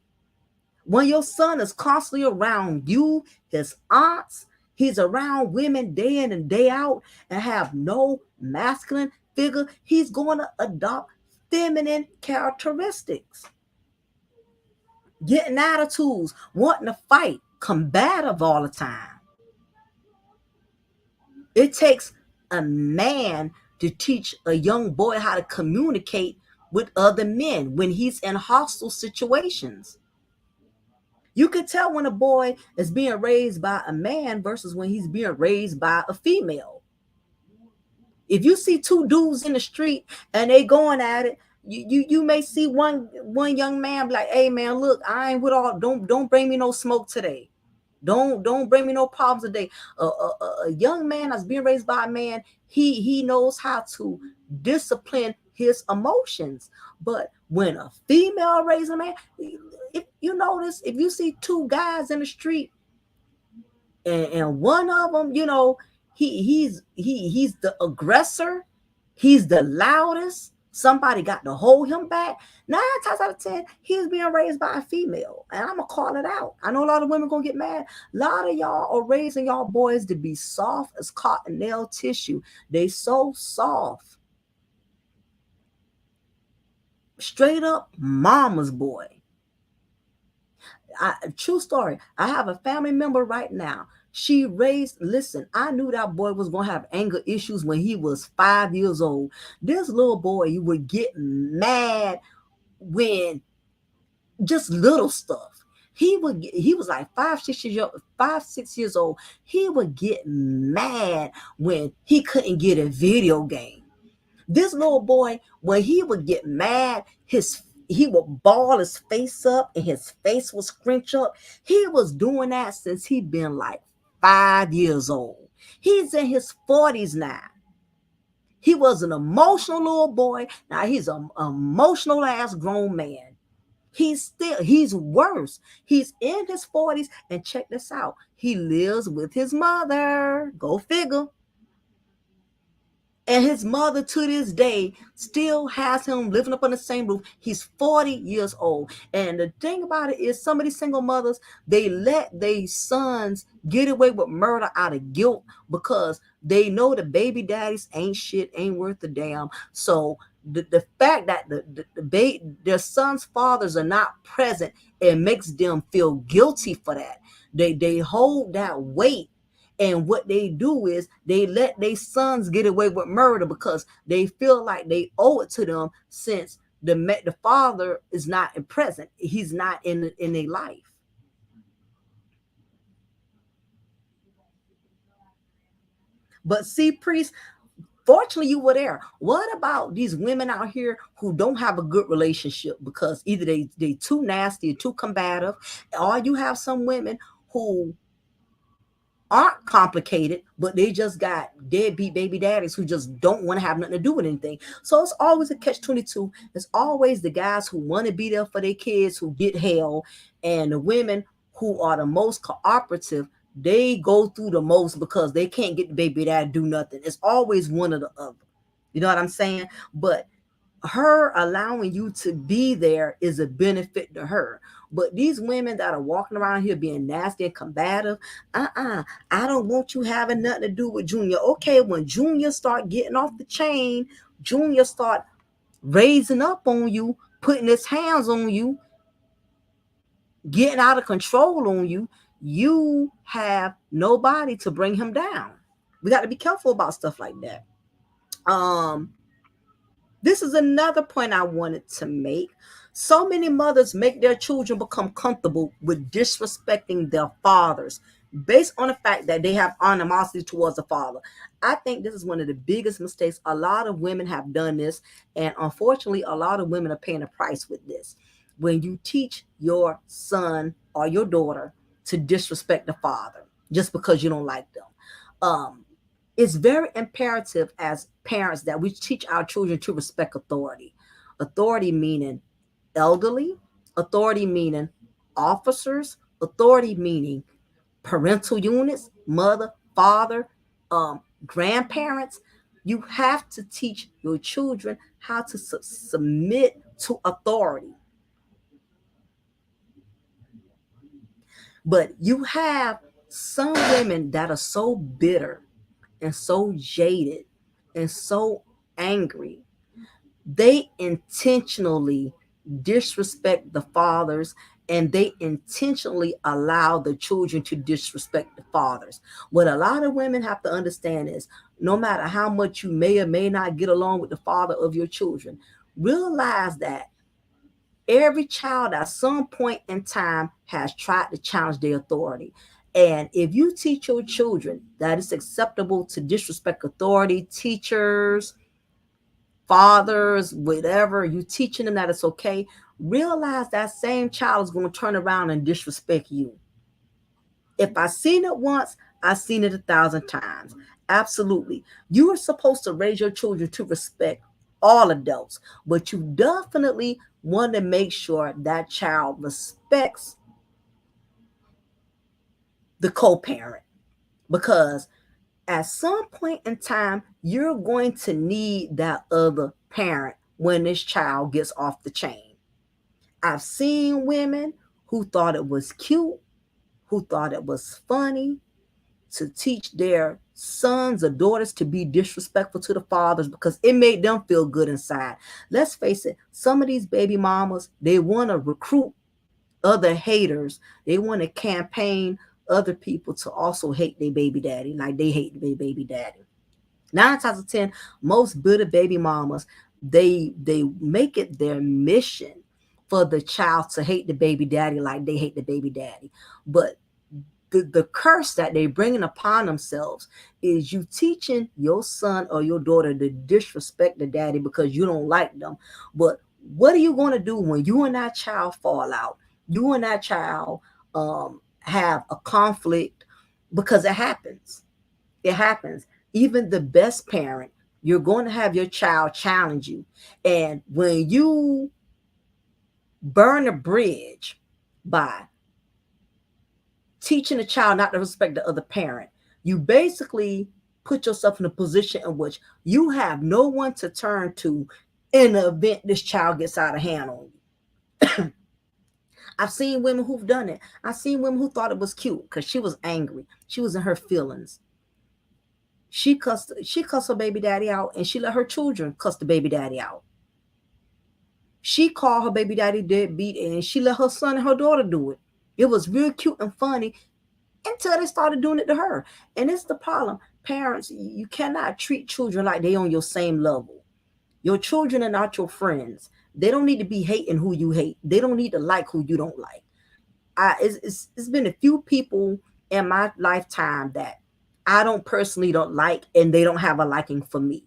When your son is constantly around you, his aunts, he's around women day in and day out and have no masculine figure, he's going to adopt feminine characteristics, getting attitudes, wanting to fight, combative all the time. It takes a man to teach a young boy how to communicate with other men when he's in hostile situations. You could tell when a boy is being raised by a man versus when he's being raised by a female. If you see two dudes in the street and they going at it, you may see one young man be like, "Hey man, look, I ain't with all. Don't bring me no smoke today. Don't bring me no problems today." A young man that's being raised by a man, he knows how to discipline his emotions. But when a female raised a man, if you notice, if you see two guys in the street and one of them, he's the aggressor, he's the loudest. Somebody got to hold him back. 9 times out of 10, he's being raised by a female, and I'm gonna call it out. I know a lot of women gonna get mad. A lot of y'all are raising y'all boys to be soft as cotton nail tissue. They so soft, straight up mama's boy. True story. I have a family member right now. She raised, listen, I knew that boy was going to have anger issues when he was 5 years old. This little boy, you would get mad when just little stuff. He was like 5, 6 years old. He would get mad when he couldn't get a video game. This little boy, when he would get mad, he would ball his face up and his face would scrunch up. He was doing that since he been like 5 years old. He's in his 40s now. He was an emotional little boy. Now he's an emotional ass grown man. He's worse. He's in his 40s, and check this out. He lives with his mother. Go figure. And his mother to this day still has him living up on the same roof. He's 40 years old. And the thing about it is, some of these single mothers, they let their sons get away with murder out of guilt because they know the baby daddies ain't shit, ain't worth a damn. So the fact that their sons' fathers are not present, it makes them feel guilty for that. They hold that weight, and what they do is they let their sons get away with murder because they feel like they owe it to them, since the father is not present. He's not in their life. But see, priest, fortunately you were there. What about these women out here who don't have a good relationship because either they too nasty or too combative, or you have some women who aren't complicated, but they just got deadbeat baby daddies who just don't want to have nothing to do with anything. So it's always a catch-22. It's always the guys who want to be there for their kids who get hell, and the women who are the most cooperative, they go through the most because they can't get the baby dad to do nothing. It's always one or the other. You know what I'm saying? But her allowing you to be there is a benefit to her. But these women that are walking around here being nasty and combative, I don't want you having nothing to do with Junior. Okay, when Junior start getting off the chain, Junior start raising up on you, putting his hands on you, getting out of control on you, you have nobody to bring him down. We got to be careful about stuff like that. This is another point I wanted to make. So many mothers make their children become comfortable with disrespecting their fathers based on the fact that they have animosity towards the father. I think this is one of the biggest mistakes. A lot of women have done this, and unfortunately, a lot of women are paying a price with this. When you teach your son or your daughter to disrespect the father just because you don't like them, it's very imperative as parents that we teach our children to respect authority. Authority meaning elderly, authority meaning officers, authority meaning parental units, mother, father, grandparents. You have to teach your children how to submit to authority. But you have some women that are so bitter and so jaded and so angry, they intentionally disrespect the fathers, and they intentionally allow the children to disrespect the fathers. What a lot of women have to understand is, no matter how much you may or may not get along with the father of your children, realize that every child at some point in time has tried to challenge their authority. And if you teach your children that it's acceptable to disrespect authority, teachers, fathers, whatever, you teaching them that it's okay, realize that same child is going to turn around and disrespect you. If I seen it once, I've seen it 1,000 times. Absolutely. You are supposed to raise your children to respect all adults, but you definitely want to make sure that child respects the co-parent, because at some point in time, you're going to need that other parent when this child gets off the chain. I've seen women who thought it was cute, who thought it was funny to teach their sons or daughters to be disrespectful to the fathers because it made them feel good inside. Let's face it, some of these baby mamas, they want to recruit other haters. They want to campaign other people to also hate their baby daddy like they hate their baby daddy. 9 times out of 10, most bitter baby mamas, they make it their mission for the child to hate the baby daddy like they hate the baby daddy. But the curse that they're bringing upon themselves is you teaching your son or your daughter to disrespect the daddy because you don't like them. But what are you going to do when you and that child fall out? You and that child have a conflict, because it happens. It happens. Even the best parent, you're going to have your child challenge you. And when you burn a bridge by teaching a child not to respect the other parent, you basically put yourself in a position in which you have no one to turn to in the event this child gets out of hand on you. I've seen women who've done it. I've seen women who thought it was cute because she was angry. She was in her feelings. She cussed her baby daddy out, and she let her children cuss the baby daddy out. She called her baby daddy deadbeat, and she let her son and her daughter do it. It was real cute and funny until they started doing it to her. And it's the problem. Parents, you cannot treat children like they on your same level. Your children are not your friends. They don't need to be hating who you hate. They don't need to like who you don't like. It's been a few people in my lifetime that I don't personally don't like, and they don't have a liking for me.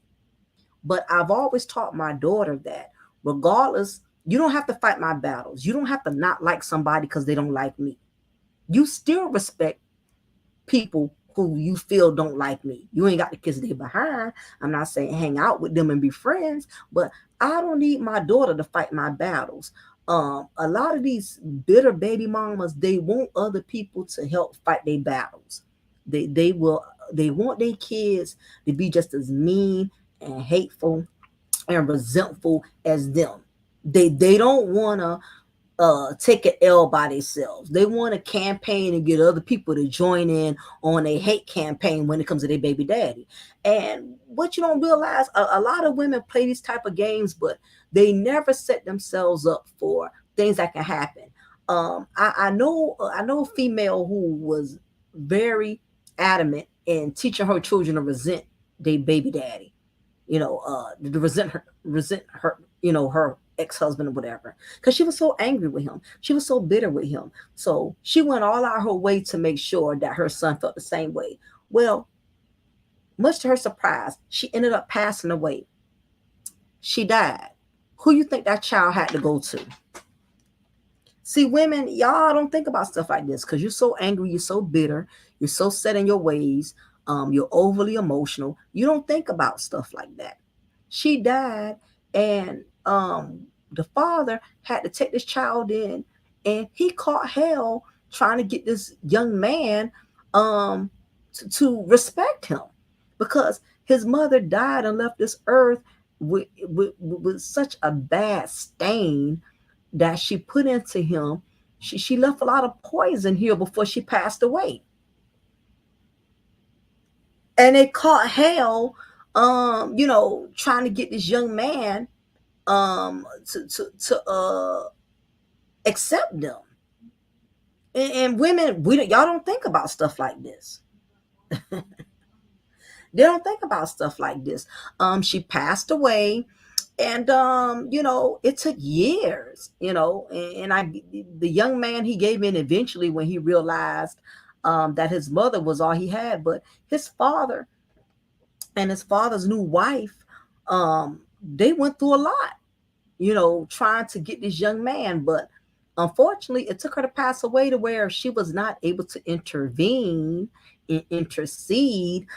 But I've always taught my daughter that regardless, you don't have to fight my battles. You don't have to not like somebody because they don't like me. You still respect people who you feel don't like me. You ain't got to kiss their behind. I'm not saying hang out with them and be friends, but I don't need my daughter to fight my battles. A lot of these bitter baby mamas, they want other people to help fight their battles. They want their kids to be just as mean and hateful and resentful as them. They don't want to take an L by themselves. They want to campaign and get other people to join in on a hate campaign when it comes to their baby daddy. And what you don't realize, a lot of women play these type of games, but they never set themselves up for things that can happen. I know a female who was very adamant in teaching her children to resent their baby daddy. To resent her, her ex-husband or whatever, because she was so angry with him. She was so bitter with him. So she went all out her way to make sure that her son felt the same way. Well, much to her surprise, she ended up passing away. She died. Who you think that child had to go to? See, women, y'all don't think about stuff like this because you're so angry, you're so bitter, you're so set in your ways, you're overly emotional. You don't think about stuff like that. She died, and the father had to take this child in, and he caught hell trying to get this young man to respect him, because his mother died and left this earth with such a bad stain that she put into him. She left a lot of poison here before she passed away. And they caught hell, trying to get this young man to accept them. And women, y'all don't think about stuff like this. They don't think about stuff like this. She passed away, and it took years, and the young man, he gave in eventually when he realized that his mother was all he had. But his father and his father's new wife, they went through a lot, trying to get this young man. But unfortunately, it took her to pass away to where she was not able to intervene and intercede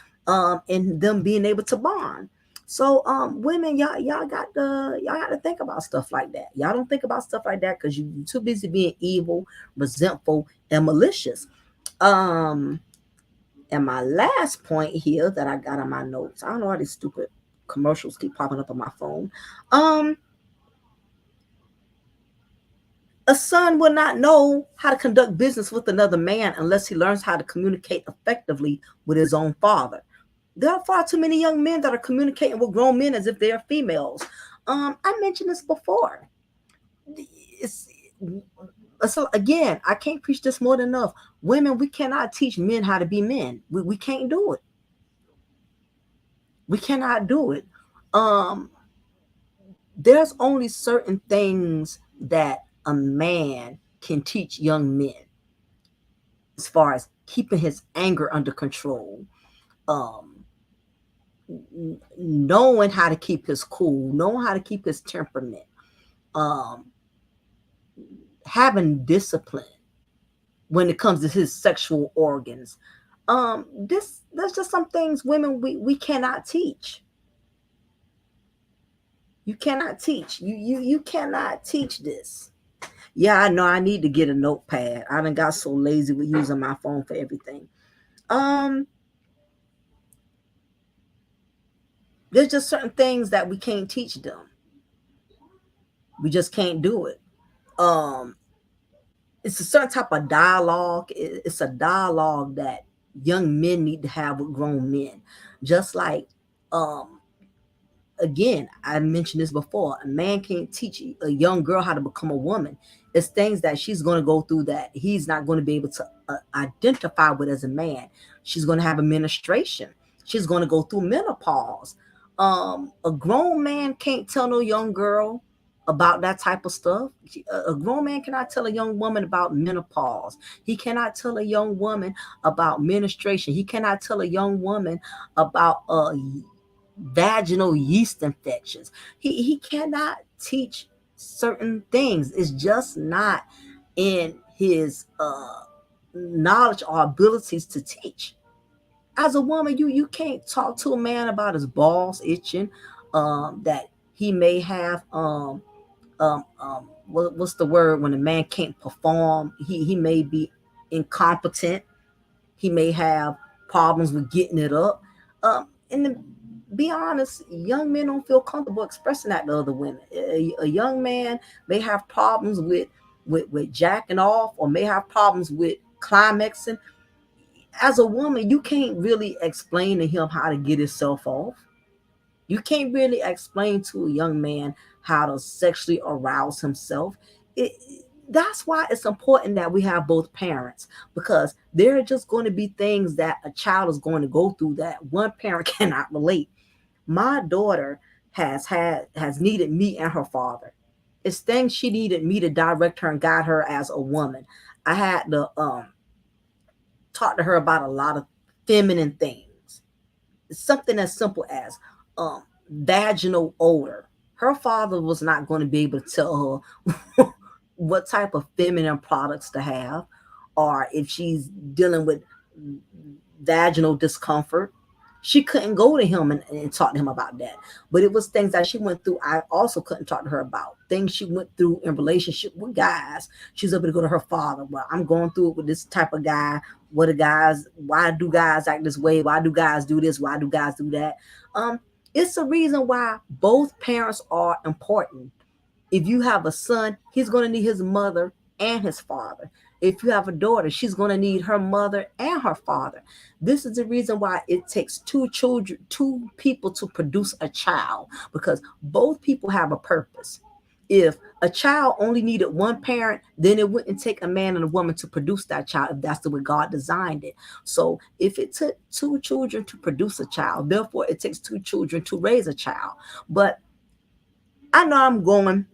in them being able to bond. So women, y'all got to think about stuff like that. Y'all don't think about stuff like that because you're too busy being evil, resentful, and malicious. Um, and my last point here that I got on my notes, I don't know why these stupid commercials keep popping up on my phone. Um, A son will not know how to conduct business with another man unless he learns how to communicate effectively with his own father. There are far too many young men that are communicating with grown men as if they are females. I mentioned this before. It's, so again, I can't preach this more than enough. Women, we cannot teach men how to be men. We can't do it. We cannot do it. Um, there's only certain things that a man can teach young men as far as keeping his anger under control, um, knowing how to keep his cool, knowing how to keep his temperament, um, having discipline when it comes to his sexual organs. This There's just some things women we cannot teach. You cannot teach. You cannot teach this. Yeah, I know I need to get a notepad. I done got so lazy with using my phone for everything. Um, there's just certain things that we can't teach them. We just can't do it. Um, it's a certain type of dialogue. It's a dialogue that young men need to have with grown men. Just like um again, I mentioned this before. A man can't teach a young girl how to become a woman. It's things that she's going to go through that he's not going to be able to identify with as a man. She's going to have a menstruation. She's going to go through menopause. A grown man can't tell no young girl about that type of stuff. A grown man cannot tell a young woman about menopause. He cannot tell a young woman about menstruation. He cannot tell a young woman about vaginal yeast infections. He cannot teach certain things. It's just not in his knowledge or abilities to teach. As a woman, you can't talk to a man about his balls itching, that he may have what's the word when a man can't perform? He may be incompetent. He may have problems with getting it up. And to be honest, young men don't feel comfortable expressing that to other women. A young man may have problems with jacking off, or may have problems with climaxing. As a woman, you can't really explain to him how to get himself off. You can't really explain to a young man how to sexually arouse himself. It, that's why it's important that we have both parents, because there are just going to be things that a child is going to go through that one parent cannot relate. My daughter has needed me and her father. It's things she needed me to direct her and guide her as a woman. I had to talk to her about a lot of feminine things. Something as simple as um, vaginal odor. Her father was not going to be able to tell her what type of feminine products to have, or if she's dealing with vaginal discomfort. She couldn't go to him and talk to him about that. But it was things that she went through. I also couldn't talk to her about things she went through in relationship with guys. She's able to go to her father. Well, I'm going through it with this type of guy. What are guys? Why do guys act this way? Why do guys do this? Why do guys do that? Um, it's a reason why both parents are important. If you have a son, he's going to need his mother and his father. If you have a daughter, she's going to need her mother and her father. This is the reason why it takes two people to produce a child, because both people have a purpose. If a child only needed one parent, then it wouldn't take a man and a woman to produce that child, if that's the way God designed it. So if it took two children to produce a child, therefore it takes two children to raise a child. But I know I'm going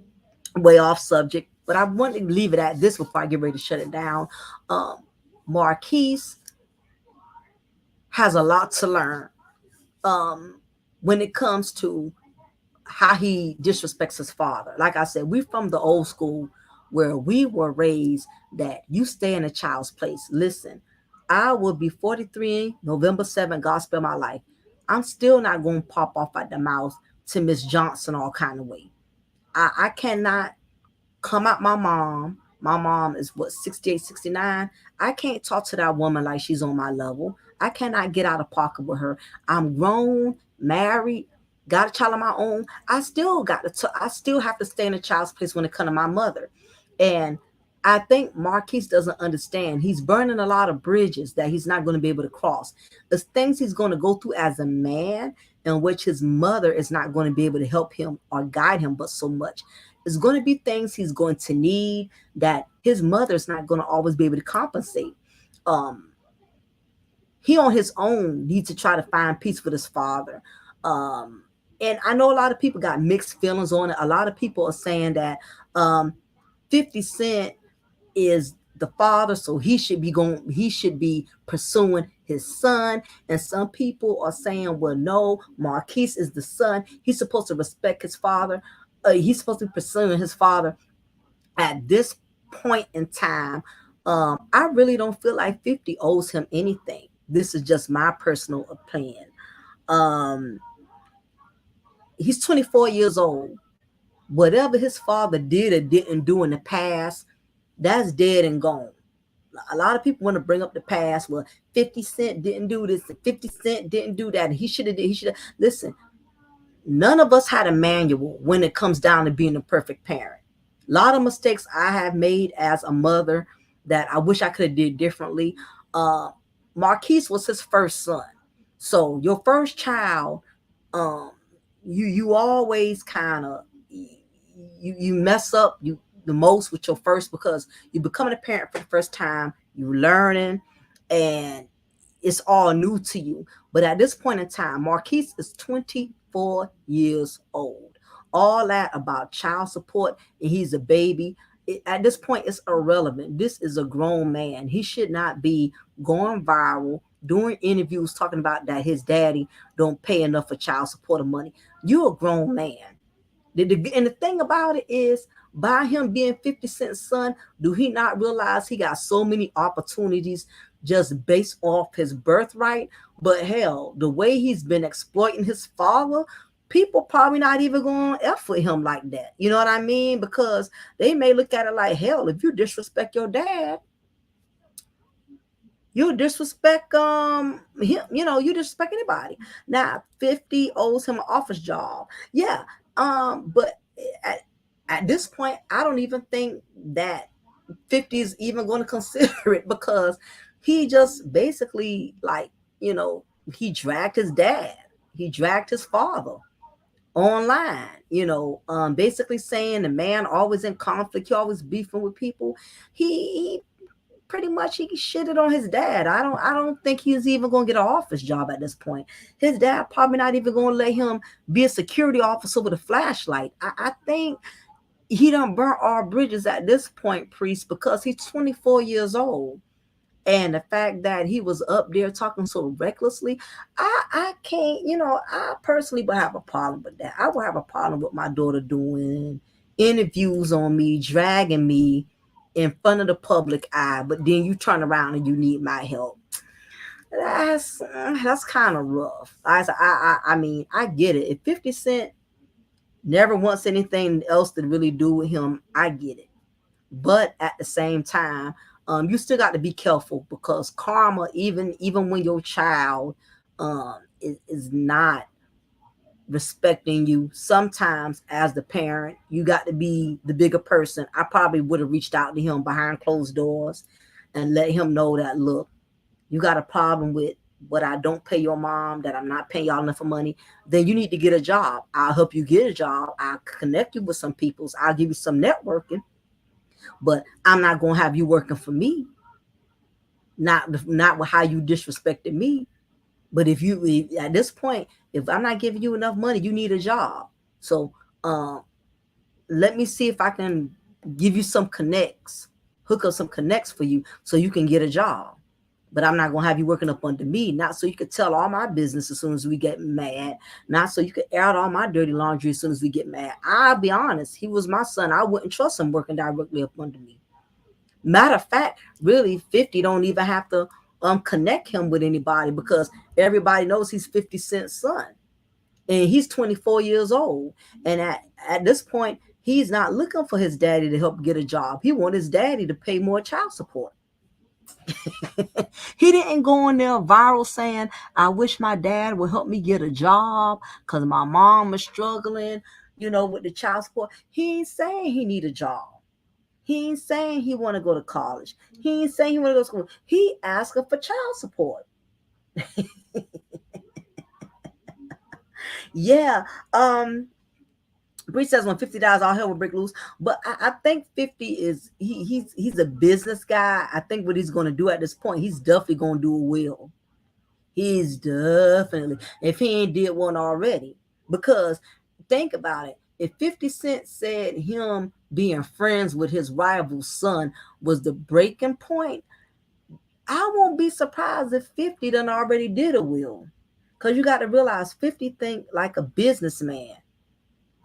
way off subject, but I want to leave it at this before I get ready to shut it down. Um, Marquise has a lot to learn um, when it comes to how he disrespects his father. Like I said, we're from the old school where we were raised that you stay in a child's place. Listen, I will be 43 November 7th, God spare my life. I'm still not going to pop off at the mouth to Miss Johnson all kind of way. I cannot come at my mom. My mom is what, 68, 69. I can't talk to that woman like she's on my level. I cannot get out of pocket with her. I'm grown, married, got a child of my own. I still have to stay in a child's place when it comes to my mother. And I think Marquise doesn't understand. He's burning a lot of bridges that he's not going to be able to cross. There's things he's going to go through as a man in which his mother is not going to be able to help him or guide him, but so much. There's going to be things he's going to need that his mother's not going to always be able to compensate. Um, he on his own needs to try to find peace with his father. Um, and I know a lot of people got mixed feelings on it. A lot of people are saying that 50 Cent is the father, so he should be pursuing his son. And some people are saying, well, no, Marquise is the son, he's supposed to respect his father. He's supposed to be pursuing his father. At this point in time, I really don't feel like 50 owes him anything. This is just my personal opinion. um he's 24 years old. Whatever his father did or didn't do in the past, that's dead and gone. A lot of people want to bring up the past. Well, 50 Cent didn't do this, and 50 Cent didn't do that. He should have did. He should have. Listen, none of us had a manual when it comes down to being a perfect parent. A lot of mistakes I have made as a mother that I wish I could have did differently. Uh, Marquise was his first son, so your first child, um, you always kind of you mess up the most with your first, because you're becoming a parent for the first time. You're learning, and it's all new to you. But at this point in time, Marquise is 24 years old. All that about child support, and he's a baby. At this point, it's irrelevant. This is a grown man. He should not be going viral, doing interviews talking about that his daddy don't pay enough for child support or money. You're a grown man. And the thing about it is, by him being 50 Cent's son, do he not realize he got so many opportunities just based off his birthright? But hell, the way he's been exploiting his father, people probably not even going to F with him like that. You know what I mean? Because they may look at it like, hell, if you disrespect your dad, you disrespect him, you disrespect anybody. Now 50 owes him an office job. Yeah. But at, at this point, I don't even think that 50 is even going to consider it, because he just basically, like, you know, he dragged his dad, he dragged his father online, basically saying the man always in conflict, he always beefing with people. He pretty much he shitted on his dad. I don't think he's even gonna get an office job at this point. His dad probably not even gonna let him be a security officer with a flashlight. I think he done burnt all bridges at this point, Priest, because he's 24 years old. And the fact that he was up there talking so recklessly, I can't, I personally would have a problem with that. I would have a problem with my daughter doing interviews on me, dragging me in front of the public eye, but then you turn around and you need my help. That's kind of rough. I mean, I get it. If 50 Cent never wants anything else to really do with him, I get it. But at the same time, you still got to be careful, because karma, even when your child is not respecting you. Sometimes as the parent, you got to be the bigger person. I probably would have reached out to him behind closed doors and let him know that, look, you got a problem with what I don't pay your mom, that I'm not paying y'all enough of money, then you need to get a job. I'll help you get a job. I'll connect you with some peoples. I'll give you some networking, but I'm not gonna have you working for me. Not with how you disrespected me. But if you at this point, if I'm not giving you enough money, you need a job. So um, let me see if I can give you some connects, hook up some connects for you so you can get a job. But I'm not gonna have you working up under me, not so you could tell all my business as soon as we get mad, not so you could air out all my dirty laundry as soon as we get mad. I'll be honest, he was my son. I wouldn't trust him working directly up under me. Matter of fact, really, 50 don't even have to connect him with anybody because everybody knows he's 50 Cent's son. And he's 24 years old. And at this point, he's not looking for his daddy to help get a job. He wants his daddy to pay more child support. He didn't go in there viral saying, I wish my dad would help me get a job because my mom is struggling, with the child support. He ain't saying he need a job. He ain't saying he want to go to college. He ain't saying he want to go to school. He asking for child support. Yeah. Bree says when $50 all hell will break loose. But I think 50 is he's a business guy. I think what he's gonna do at this point, he's definitely gonna do a will. He's definitely, if he ain't did one already. Because think about it. If 50 Cent said him being friends with his rival's son was the breaking point, I won't be surprised if 50 done already did a will. Because you got to realize 50 think like a businessman.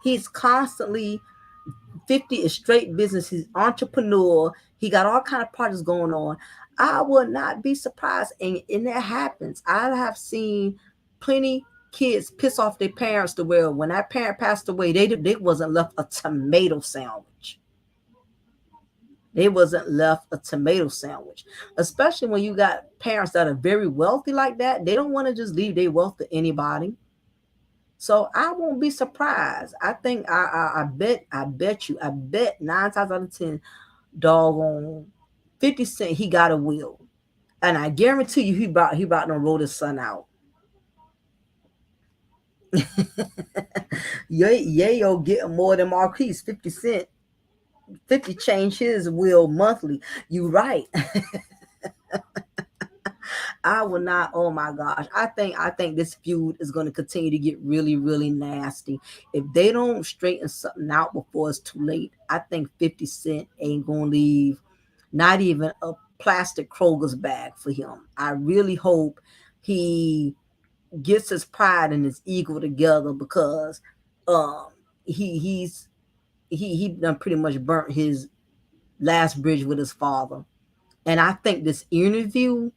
He's constantly 50 is straight business. He's entrepreneur. He got all kind of projects going on. I would not be surprised, and that happens. I have seen plenty kids piss off their parents to where when that parent passed away, they wasn't left a tomato sandwich. They wasn't left a tomato sandwich. Especially when you got parents that are very wealthy like that. They don't want to just leave their wealth to anybody. So I won't be surprised. I think I bet 9 times out of 10, doggone 50 Cent, he got a will. And I guarantee you he about to roll his son out. Yayo getting more than Marquise. 50 Cent. 50 changed his will monthly. You right. I will not. Oh my gosh. I think this feud is going to continue to get really, really nasty. If they don't straighten something out before it's too late, I think 50 Cent ain't gonna leave not even a plastic Kroger's bag for him. I really hope he gets his pride and his ego together because um he done pretty much burnt his last bridge with his father. And I think this interview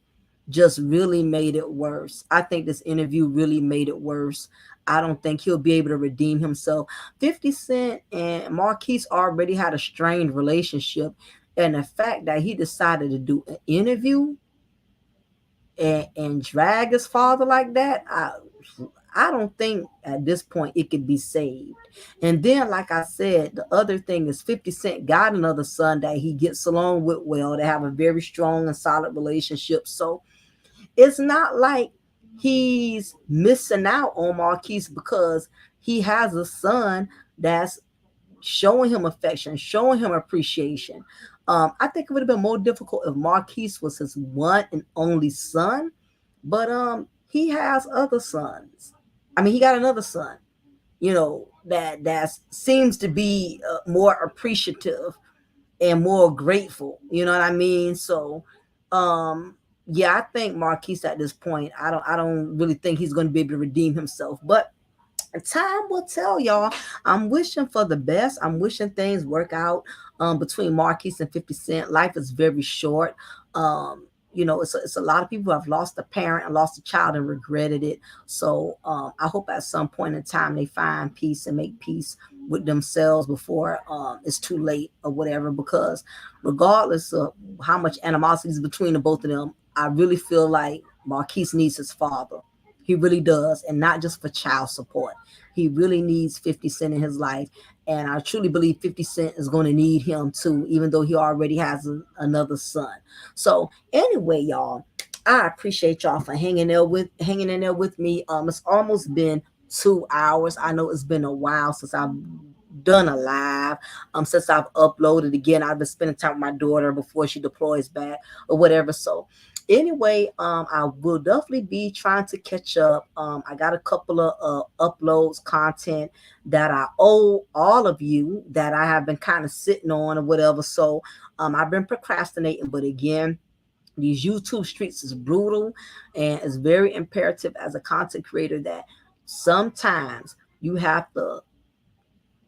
just really made it worse. I think this interview really made it worse. I don't think he'll be able to redeem himself. 50 Cent and Marquise already had a strained relationship. And the fact that he decided to do an interview and drag his father like that, I don't think at this point it could be saved. And then, like I said, the other thing is 50 Cent got another son that he gets along with well. They have a very strong and solid relationship. So it's not like he's missing out on Marquise because he has a son that's showing him affection, showing him appreciation. I think it would have been more difficult if Marquise was his one and only son, but he has other sons. I mean, he got another son, that seems to be more appreciative and more grateful. You know what I mean? So, yeah, I think Marquise at this point, I don't really think he's going to be able to redeem himself, but time will tell, y'all. I'm wishing for the best. I'm wishing things work out between Marquise and 50 Cent. Life is very short. It's a lot of people who have lost a parent and lost a child and regretted it. So I hope at some point in time they find peace and make peace with themselves before it's too late or whatever. Because regardless of how much animosity is between the both of them, I really feel like Marquise needs his father. He really does, and not just for child support. He really needs 50 Cent in his life, and I truly believe 50 Cent is going to need him too, even though he already has another son. So anyway, y'all, I appreciate y'all for hanging in there with me. It's almost been 2 hours. I know it's been a while since I've done a live. Since I've uploaded again, I've been spending time with my daughter before she deploys back or whatever. So anyway, I will definitely be trying to catch up. I got a couple of uploads, content that I owe all of you that I have been kind of sitting on or whatever. So I've been procrastinating, but again, these YouTube streets is brutal, and it's very imperative as a content creator that sometimes you have to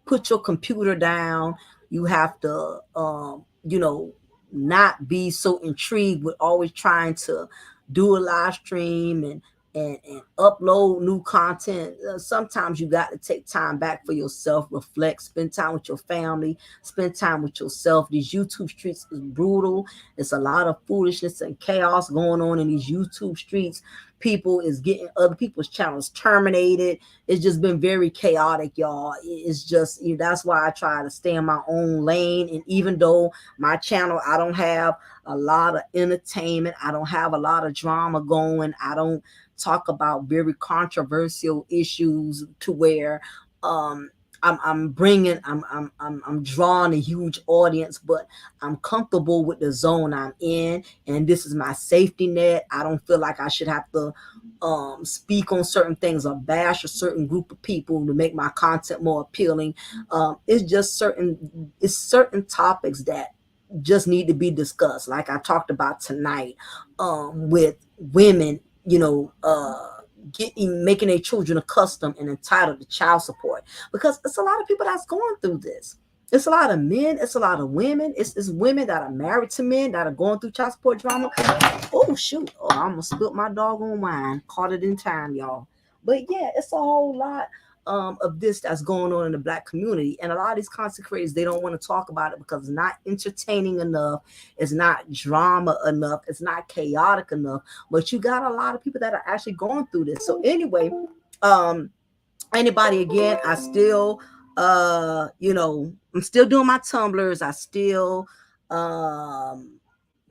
put your computer down. You have to, not be so intrigued with always trying to do a live stream and upload new content. Sometimes you got to take time back for yourself, reflect, spend time with your family, spend time with yourself. These YouTube streets is brutal. It's a lot of foolishness and chaos going on in these YouTube streets. People is getting other people's channels terminated. It's just been very chaotic, y'all. It's just, that's why I try to stay in my own lane. And even though my channel, I don't have a lot of entertainment, I don't have a lot of drama going, I don't talk about very controversial issues to where I'm drawing a huge audience, but I'm comfortable with the zone I'm in, and this is my safety net. I don't feel like I should have to speak on certain things or bash a certain group of people to make my content more appealing. It's certain topics that just need to be discussed, like I talked about tonight, with women, making their children accustomed and entitled to child support, because it's a lot of people that's going through this. It's a lot of men, it's a lot of women, it's women that are married to men that are going through child support drama. Oh shoot, oh, I almost spilled my doggone wine. Caught it in time, y'all. But yeah, it's a whole lot of this that's going on in the Black community, and a lot of these content creators, they don't want to talk about it because it's not entertaining enough, it's not drama enough, it's not chaotic enough. But you got a lot of people that are actually going through this. So anyway, um anybody, again, I still I'm still doing my tumblers. I still um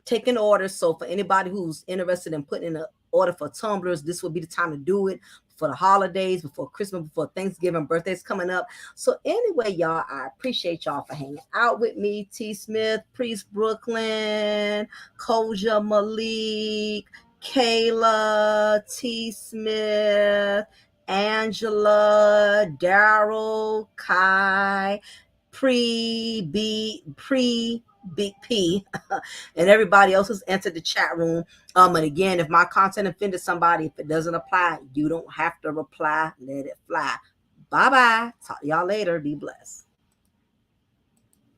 taking orders. So for anybody who's interested in putting in an order for tumblers, this will be the time to do it for the holidays, before Christmas, before Thanksgiving, birthdays coming up. So anyway, y'all, I appreciate y'all for hanging out with me. T Smith, Priest Brooklyn, Koja Malik, Kayla, T Smith, Angela, Daryl, Kai, pre Big P, and everybody else who's entered the chat room. And again, if my content offended somebody, if it doesn't apply, you don't have to reply. Let it fly. Bye bye. Talk to y'all later. Be blessed.